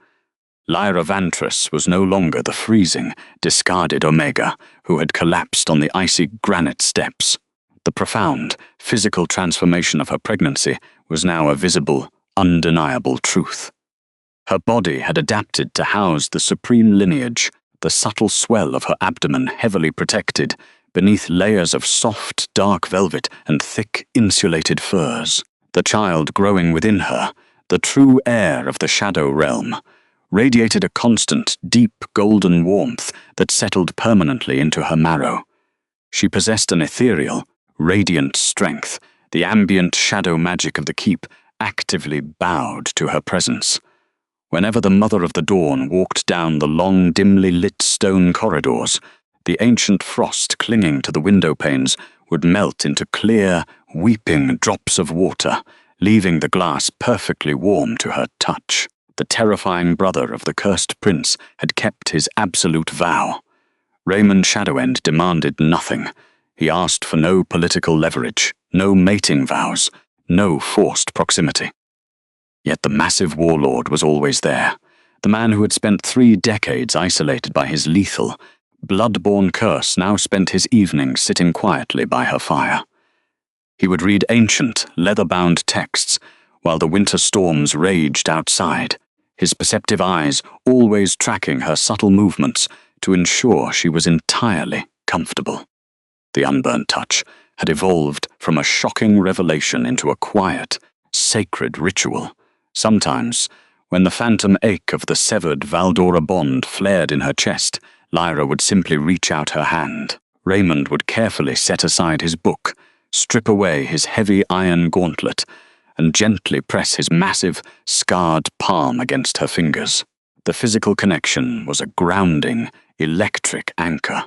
Lyra Vantress was no longer the freezing, discarded Omega who had collapsed on the icy granite steps. The profound, physical transformation of her pregnancy was now a visible, undeniable truth. Her body had adapted to house the supreme lineage, the subtle swell of her abdomen heavily protected beneath layers of soft, dark velvet and thick, insulated furs. The child growing within her, the true heir of the Shadow Realm, radiated a constant, deep golden warmth that settled permanently into her marrow. She possessed an ethereal, radiant strength. The ambient shadow magic of the keep actively bowed to her presence. Whenever the Mother of the Dawn walked down the long, dimly lit stone corridors, the ancient frost clinging to the window panes would melt into clear, weeping drops of water, leaving the glass perfectly warm to her touch. The terrifying brother of the cursed prince had kept his absolute vow. Raymond Shadowend demanded nothing. He asked for no political leverage, no mating vows, no forced proximity. Yet the massive warlord was always there, the man who had spent 3 decades isolated by his lethal, blood-borne curse now spent his evenings sitting quietly by her fire. He would read ancient, leather-bound texts while the winter storms raged outside, his perceptive eyes always tracking her subtle movements to ensure she was entirely comfortable. The unburnt touch had evolved from a shocking revelation into a quiet, sacred ritual. Sometimes, when the phantom ache of the severed Valdora bond flared in her chest, Lyra would simply reach out her hand. Raymond would carefully set aside his book, strip away his heavy iron gauntlet, and gently press his massive, scarred palm against her fingers. The physical connection was a grounding, electric anchor.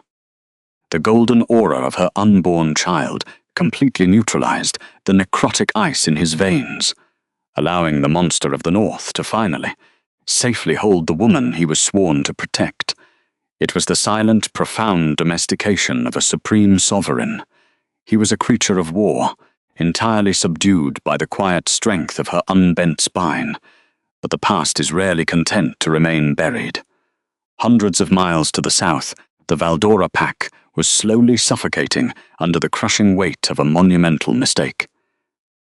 The golden aura of her unborn child completely neutralized the necrotic ice in his veins, allowing the monster of the north to finally, safely hold the woman he was sworn to protect. It was the silent, profound domestication of a supreme sovereign. He was a creature of war, entirely subdued by the quiet strength of her unbent spine, but the past is rarely content to remain buried. Hundreds of miles to the south, the Valdora pack was slowly suffocating under the crushing weight of a monumental mistake.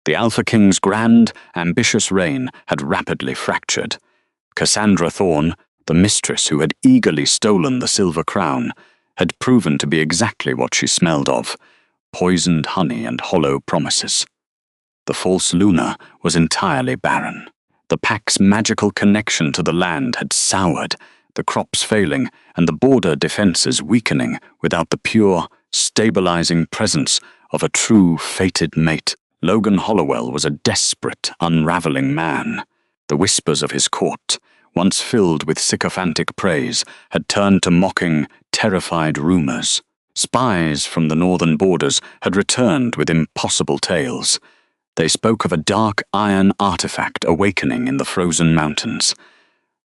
The Alpha King's grand, ambitious reign had rapidly fractured. Cassandra Thorne, the mistress who had eagerly stolen the silver crown, had proven to be exactly what she smelled of: poisoned honey and hollow promises. The false Luna was entirely barren. The pack's magical connection to the land had soured, the crops failing and the border defenses weakening without the pure, stabilizing presence of a true fated mate. Logan Hollowell was a desperate, unraveling man. The whispers of his court, once filled with sycophantic praise, had turned to mocking, terrified rumors. Spies from the northern borders had returned with impossible tales. They spoke of a dark iron artifact awakening in the frozen mountains.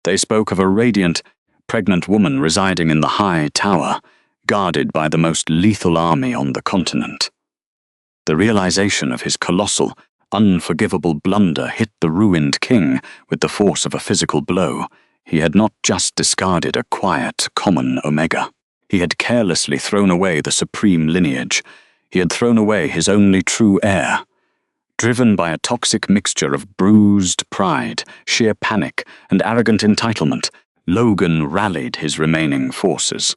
They spoke of a radiant, pregnant woman residing in the high tower, guarded by the most lethal army on the continent. The realization of his colossal, unforgivable blunder hit the ruined king with the force of a physical blow. He had not just discarded a quiet, common Omega. He had carelessly thrown away the supreme lineage. He had thrown away his only true heir. Driven by a toxic mixture of bruised pride, sheer panic, and arrogant entitlement, Logan rallied his remaining forces.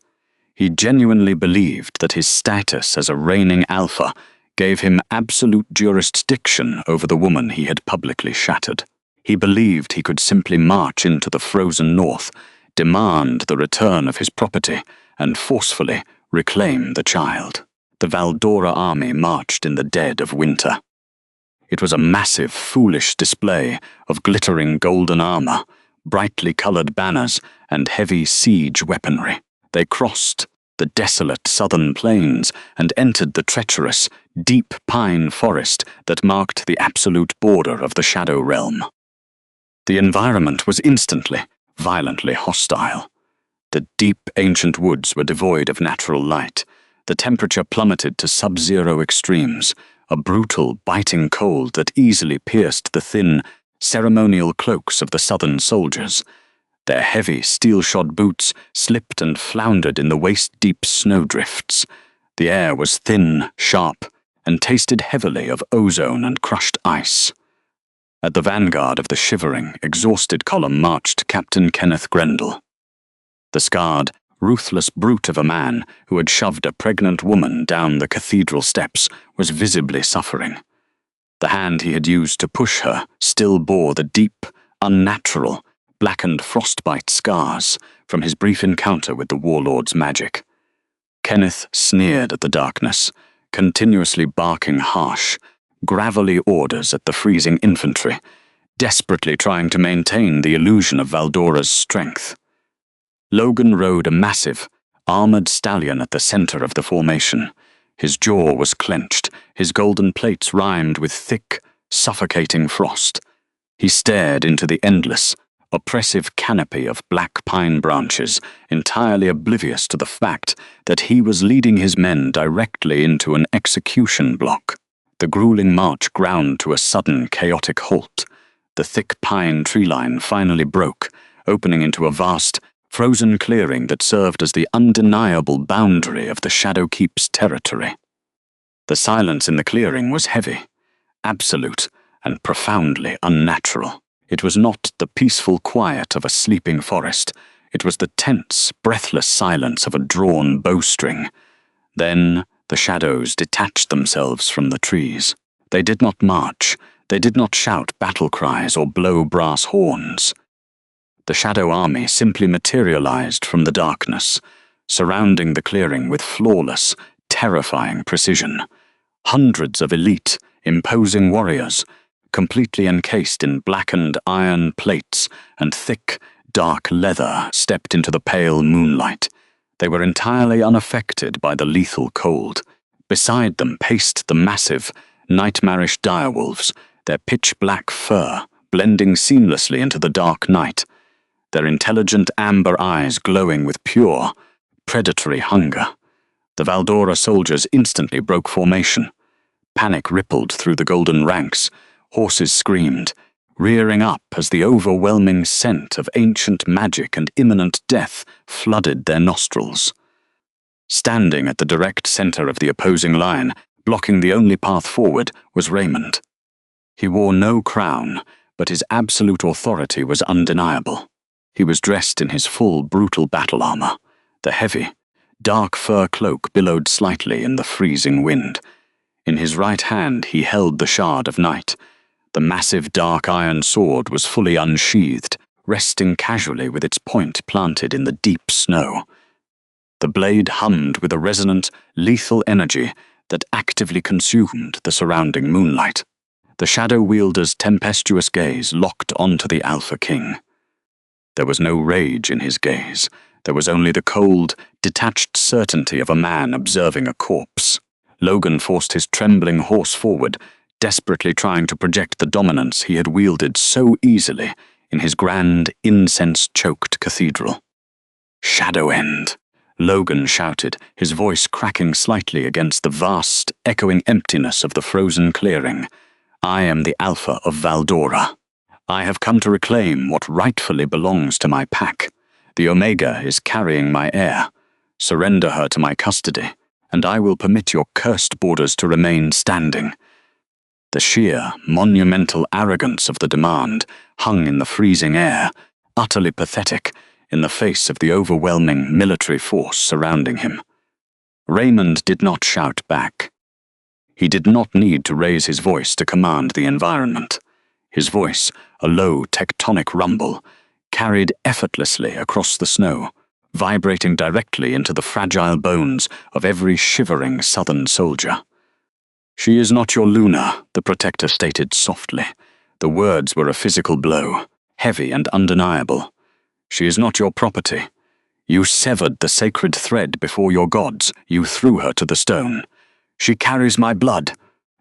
He genuinely believed that his status as a reigning alpha gave him absolute jurisdiction over the woman he had publicly shattered. He believed he could simply march into the frozen north, demand the return of his property, and forcefully reclaim the child. The Valdora army marched in the dead of winter. It was a massive, foolish display of glittering golden armor, brightly colored banners, and heavy siege weaponry. They crossed the desolate southern plains and entered the treacherous, deep pine forest that marked the absolute border of the Shadow Realm. The environment was instantly, violently hostile. The deep, ancient woods were devoid of natural light. The temperature plummeted to sub-zero extremes, a brutal, biting cold that easily pierced the thin, ceremonial cloaks of the southern soldiers. Their heavy, steel-shod boots slipped and floundered in the waist-deep snowdrifts. The air was thin, sharp, and tasted heavily of ozone and crushed ice. At the vanguard of the shivering, exhausted column marched Captain Kenneth Grendel. The scarred, ruthless brute of a man who had shoved a pregnant woman down the cathedral steps was visibly suffering. The hand he had used to push her still bore the deep, unnatural, blackened frostbite scars from his brief encounter with the warlord's magic. Kenneth sneered at the darkness, continuously barking harsh, gravelly orders at the freezing infantry, desperately trying to maintain the illusion of Valdora's strength. Logan rode a massive, armored stallion at the center of the formation. His jaw was clenched, his golden plates rimed with thick, suffocating frost. He stared into the endless, oppressive canopy of black pine branches, entirely oblivious to the fact that he was leading his men directly into an execution block. The grueling march ground to a sudden, chaotic halt. The thick pine tree line finally broke, opening into a vast, frozen clearing that served as the undeniable boundary of the Shadowkeep's territory. The silence in the clearing was heavy, absolute, and profoundly unnatural. It was not the peaceful quiet of a sleeping forest. It was the tense, breathless silence of a drawn bowstring. Then the shadows detached themselves from the trees. They did not march. They did not shout battle cries or blow brass horns. The Shadow Army simply materialized from the darkness, surrounding the clearing with flawless, terrifying precision. Hundreds of elite, imposing warriors, completely encased in blackened iron plates and thick, dark leather, stepped into the pale moonlight. They were entirely unaffected by the lethal cold. Beside them paced the massive, nightmarish direwolves, their pitch-black fur blending seamlessly into the dark night, their intelligent amber eyes glowing with pure, predatory hunger. The Valdora soldiers instantly broke formation. Panic rippled through the golden ranks. Horses screamed, rearing up as the overwhelming scent of ancient magic and imminent death flooded their nostrils. Standing at the direct center of the opposing line, blocking the only path forward, was Raymond. He wore no crown, but his absolute authority was undeniable. He was dressed in his full, brutal battle armor. The heavy, dark fur cloak billowed slightly in the freezing wind. In his right hand he held the Shard of Night. The massive dark iron sword was fully unsheathed, resting casually with its point planted in the deep snow. The blade hummed with a resonant, lethal energy that actively consumed the surrounding moonlight. The Shadow Wielder's tempestuous gaze locked onto the Alpha King. There was no rage in his gaze. There was only the cold, detached certainty of a man observing a corpse. Logan forced his trembling horse forward, desperately trying to project the dominance he had wielded so easily in his grand, incense-choked cathedral. "Shadow End," Logan shouted, his voice cracking slightly against the vast, echoing emptiness of the frozen clearing. "I am the Alpha of Valdora. I have come to reclaim what rightfully belongs to my pack. The Omega is carrying my heir. Surrender her to my custody, and I will permit your cursed borders to remain standing." The sheer, monumental arrogance of the demand hung in the freezing air, utterly pathetic, in the face of the overwhelming military force surrounding him. Raymond did not shout back. He did not need to raise his voice to command the environment. His voice, a low tectonic rumble, carried effortlessly across the snow, vibrating directly into the fragile bones of every shivering southern soldier. "She is not your Luna," the Protector stated softly. The words were a physical blow, heavy and undeniable. "She is not your property. You severed the sacred thread before your gods. You threw her to the stone. She carries my blood."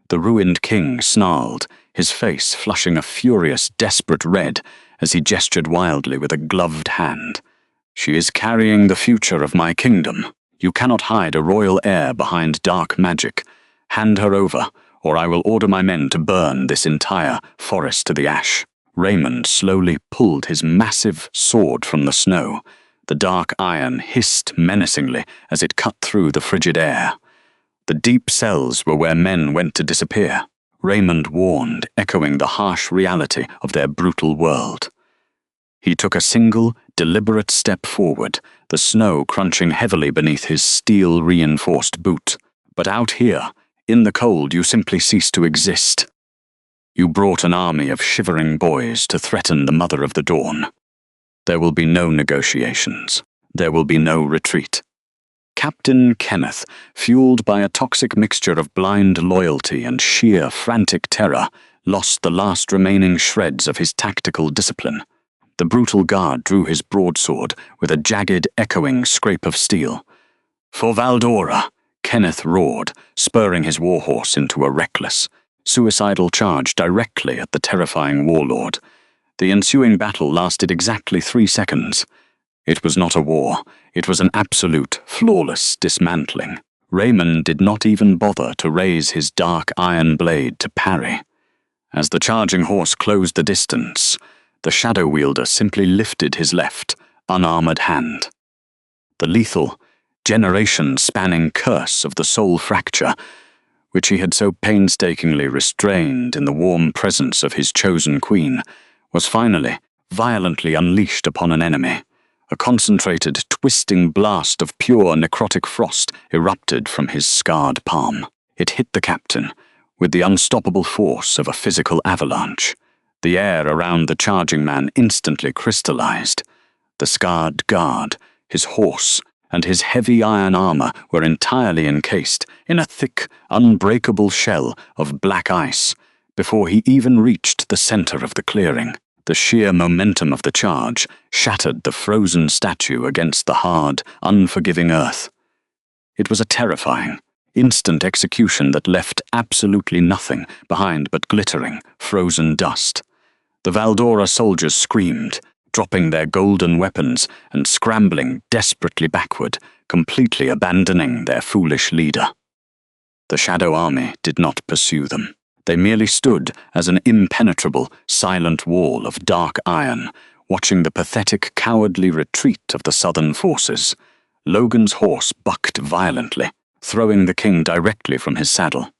The ruined king snarled, his face flushing a furious, desperate red as he gestured wildly with a gloved hand. "She is carrying the future of my kingdom. You cannot hide a royal heir behind dark magic. Hand her over, or I will order my men to burn this entire forest to the ash." Raymond slowly pulled his massive sword from the snow. The dark iron hissed menacingly as it cut through the frigid air. The deep cells were where men went to disappear. Raymond warned, echoing the harsh reality of their brutal world. He took a single, deliberate step forward, the snow crunching heavily beneath his steel-reinforced boot. "But out here, in the cold, you simply cease to exist. You brought an army of shivering boys to threaten the Mother of the Dawn. There will be no negotiations. There will be no retreat." Captain Kenneth, fueled by a toxic mixture of blind loyalty and sheer frantic terror, lost the last remaining shreds of his tactical discipline. The brutal guard drew his broadsword with a jagged, echoing scrape of steel. "For Valdora!" Kenneth roared, spurring his warhorse into a reckless, suicidal charge directly at the terrifying warlord. The ensuing battle lasted exactly 3 seconds. It was not a war. It was an absolute, flawless dismantling. Raymond did not even bother to raise his dark iron blade to parry. As the charging horse closed the distance, the Shadow Wielder simply lifted his left, unarmored hand. The lethal, generation-spanning curse of the soul fracture, which he had so painstakingly restrained in the warm presence of his chosen queen, was finally, violently unleashed upon an enemy. A concentrated, twisting blast of pure necrotic frost erupted from his scarred palm. It hit the captain with the unstoppable force of a physical avalanche. The air around the charging man instantly crystallized. The scarred guard, his horse, and his heavy iron armor were entirely encased in a thick, unbreakable shell of black ice before he even reached the center of the clearing. The sheer momentum of the charge shattered the frozen statue against the hard, unforgiving earth. It was a terrifying, instant execution that left absolutely nothing behind but glittering, frozen dust. The Valdora soldiers screamed, dropping their golden weapons and scrambling desperately backward, completely abandoning their foolish leader. The Shadow Army did not pursue them. They merely stood as an impenetrable, silent wall of dark iron, watching the pathetic, cowardly retreat of the southern forces. Logan's horse bucked violently, throwing the king directly from his saddle.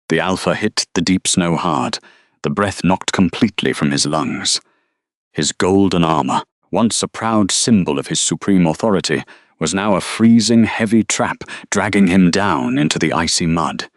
The Alpha hit the deep snow hard, the breath knocked completely from his lungs. His golden armor, once a proud symbol of his supreme authority, was now a freezing, heavy trap dragging him down into the icy mud.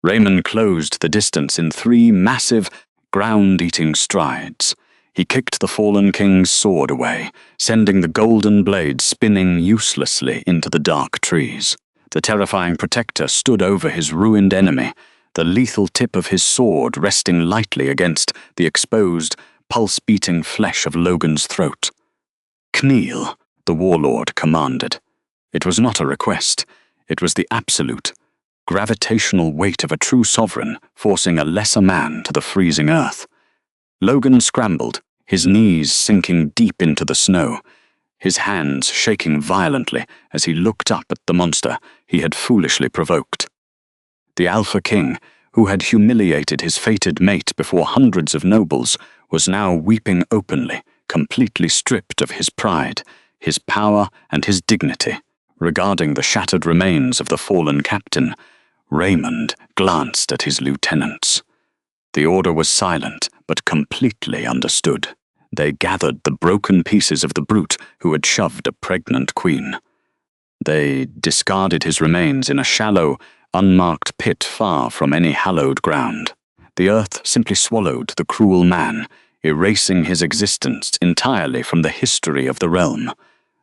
Raymond closed the distance in 3 massive, ground-eating strides. He kicked the fallen king's sword away, sending the golden blade spinning uselessly into the dark trees. The terrifying protector stood over his ruined enemy, the lethal tip of his sword resting lightly against the exposed, pulse-beating flesh of Logan's throat. "Kneel," the warlord commanded. It was not a request. It was the absolute, gravitational weight of a true sovereign forcing a lesser man to the freezing earth. Logan scrambled, his knees sinking deep into the snow, his hands shaking violently as he looked up at the monster he had foolishly provoked. The Alpha King, who had humiliated his fated mate before hundreds of nobles, was now weeping openly, completely stripped of his pride, his power, and his dignity. Regarding the shattered remains of the fallen captain, Raymond glanced at his lieutenants. The order was silent, but completely understood. They gathered the broken pieces of the brute who had shoved a pregnant queen. They discarded his remains in a shallow, unmarked pit far from any hallowed ground. The earth simply swallowed the cruel man, erasing his existence entirely from the history of the realm.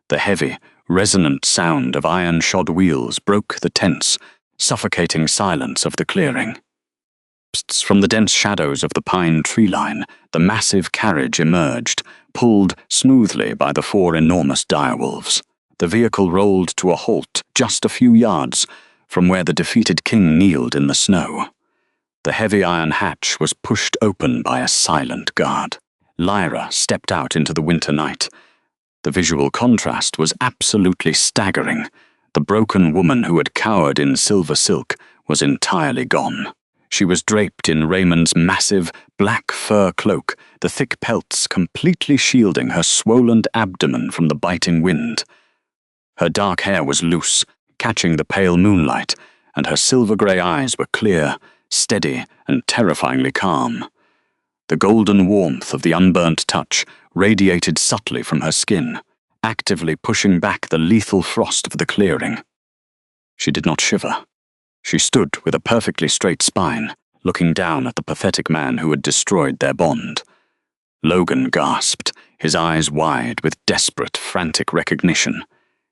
The heavy, resonant sound of iron-shod wheels broke the tense, suffocating silence of the clearing. From the dense shadows of the pine tree line, the massive carriage emerged, pulled smoothly by the 4 enormous direwolves. The vehicle rolled to a halt just a few yards from where the defeated king kneeled in the snow. The heavy iron hatch was pushed open by a silent guard. Lyra stepped out into the winter night. The visual contrast was absolutely staggering. The broken woman who had cowered in silver silk was entirely gone. She was draped in Raymond's massive, black fur cloak, the thick pelts completely shielding her swollen abdomen from the biting wind. Her dark hair was loose, catching the pale moonlight, and her silver-grey eyes were clear, steady, and terrifyingly calm. The golden warmth of the unburnt touch radiated subtly from her skin, actively pushing back the lethal frost of the clearing. She did not shiver. She stood with a perfectly straight spine, looking down at the pathetic man who had destroyed their bond. Logan gasped, his eyes wide with desperate, frantic recognition.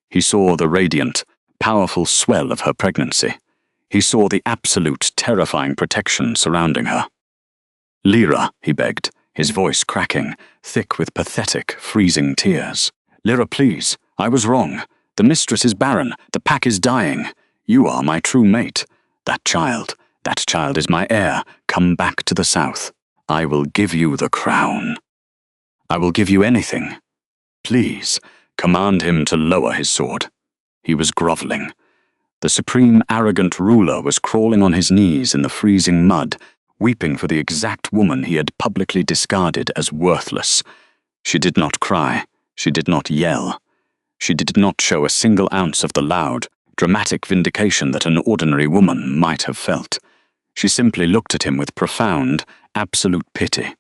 He saw the radiant, powerful swell of her pregnancy. He saw the absolute, terrifying protection surrounding her. "Lyra," he begged, his voice cracking, thick with pathetic, freezing tears. "Lyra, please. I was wrong. The mistress is barren. The pack is dying. You are my true mate. That child is my heir. Come back to the south. I will give you the crown. I will give you anything. Please, command him to lower his sword." He was groveling. The supreme arrogant ruler was crawling on his knees in the freezing mud, weeping for the exact woman he had publicly discarded as worthless. She did not cry. She did not yell. She did not show a single ounce of the loud, dramatic vindication that an ordinary woman might have felt. She simply looked at him with profound, absolute pity.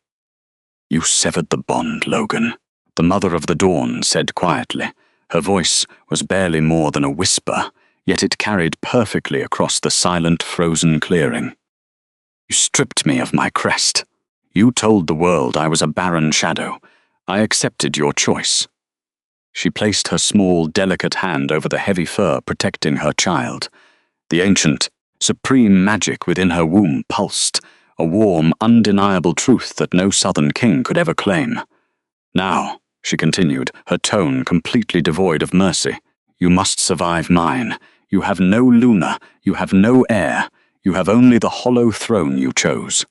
"You severed the bond, Logan," the Mother of the Dawn said quietly. Her voice was barely more than a whisper, yet it carried perfectly across the silent, frozen clearing. "You stripped me of my crest. You told the world I was a barren shadow. I accepted your choice." She placed her small, delicate hand over the heavy fur protecting her child. The ancient, supreme magic within her womb pulsed, a warm, undeniable truth that no southern king could ever claim. "Now," she continued, her tone completely devoid of mercy, "you must survive mine. You have no Luna, you have no heir, you have only the hollow throne you chose."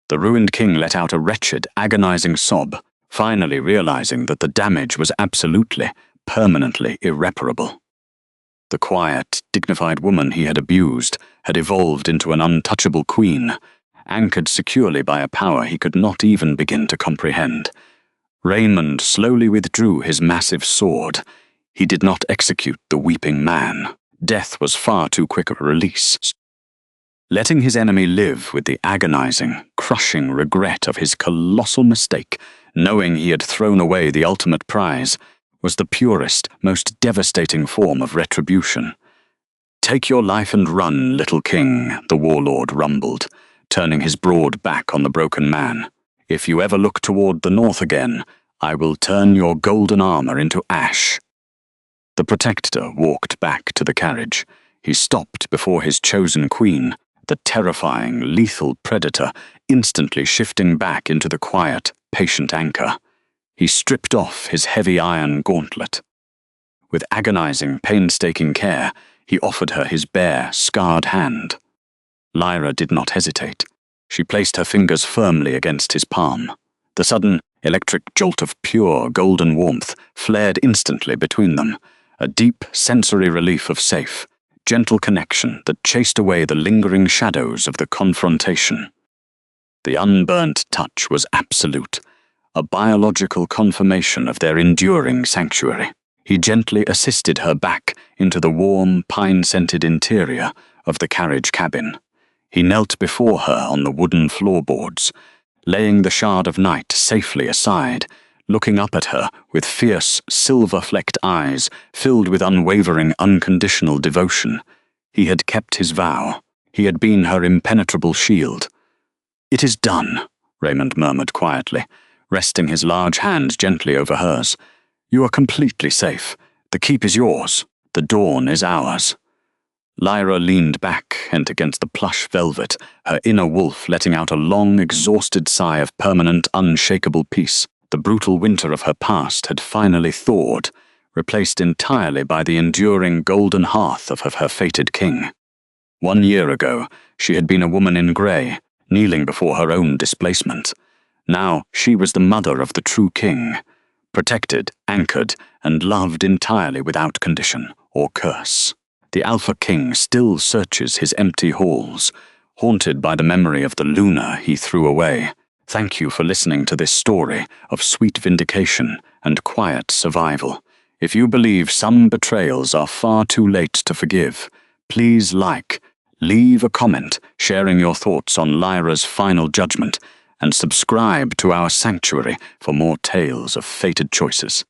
The ruined king let out a wretched, agonizing sob, finally realizing that the damage was absolutely, permanently irreparable. The quiet, dignified woman he had abused had evolved into an untouchable queen, anchored securely by a power he could not even begin to comprehend. Raymond slowly withdrew his massive sword. He did not execute the weeping man. Death was far too quick a release. Letting his enemy live with the agonizing, crushing regret of his colossal mistake, knowing he had thrown away the ultimate prize, was the purest, most devastating form of retribution. "Take your life and run, little king," the warlord rumbled, turning his broad back on the broken man. "If you ever look toward the north again, I will turn your golden armor into ash." The protector walked back to the carriage. He stopped before his chosen queen, the terrifying, lethal predator, instantly shifting back into the quiet, patient anchor. He stripped off his heavy iron gauntlet. With agonizing, painstaking care, he offered her his bare, scarred hand. Lyra did not hesitate. She placed her fingers firmly against his palm. The sudden, electric jolt of pure, golden warmth flared instantly between them, a deep, sensory relief of safe, gentle connection that chased away the lingering shadows of the confrontation. The unburnt touch was absolute, a biological confirmation of their enduring sanctuary. He gently assisted her back into the warm, pine-scented interior of the carriage cabin. He knelt before her on the wooden floorboards, laying the shard of night safely aside, looking up at her with fierce, silver-flecked eyes filled with unwavering, unconditional devotion. He had kept his vow. He had been her impenetrable shield. "It is done," Raymond murmured quietly, resting his large hand gently over hers. "You are completely safe. The keep is yours. The dawn is ours." Lyra leaned back and against the plush velvet, her inner wolf letting out a long, exhausted sigh of permanent, unshakable peace. The brutal winter of her past had finally thawed, replaced entirely by the enduring golden hearth of her fated king. 1 year ago, she had been a woman in grey, kneeling before her own displacement. Now she was the mother of the true king, protected, anchored, and loved entirely without condition or curse. The Alpha King still searches his empty halls, haunted by the memory of the Luna he threw away. Thank you for listening to this story of sweet vindication and quiet survival. If you believe some betrayals are far too late to forgive, please leave a comment sharing your thoughts on Lyra's final judgment, and subscribe to our sanctuary for more tales of fated choices.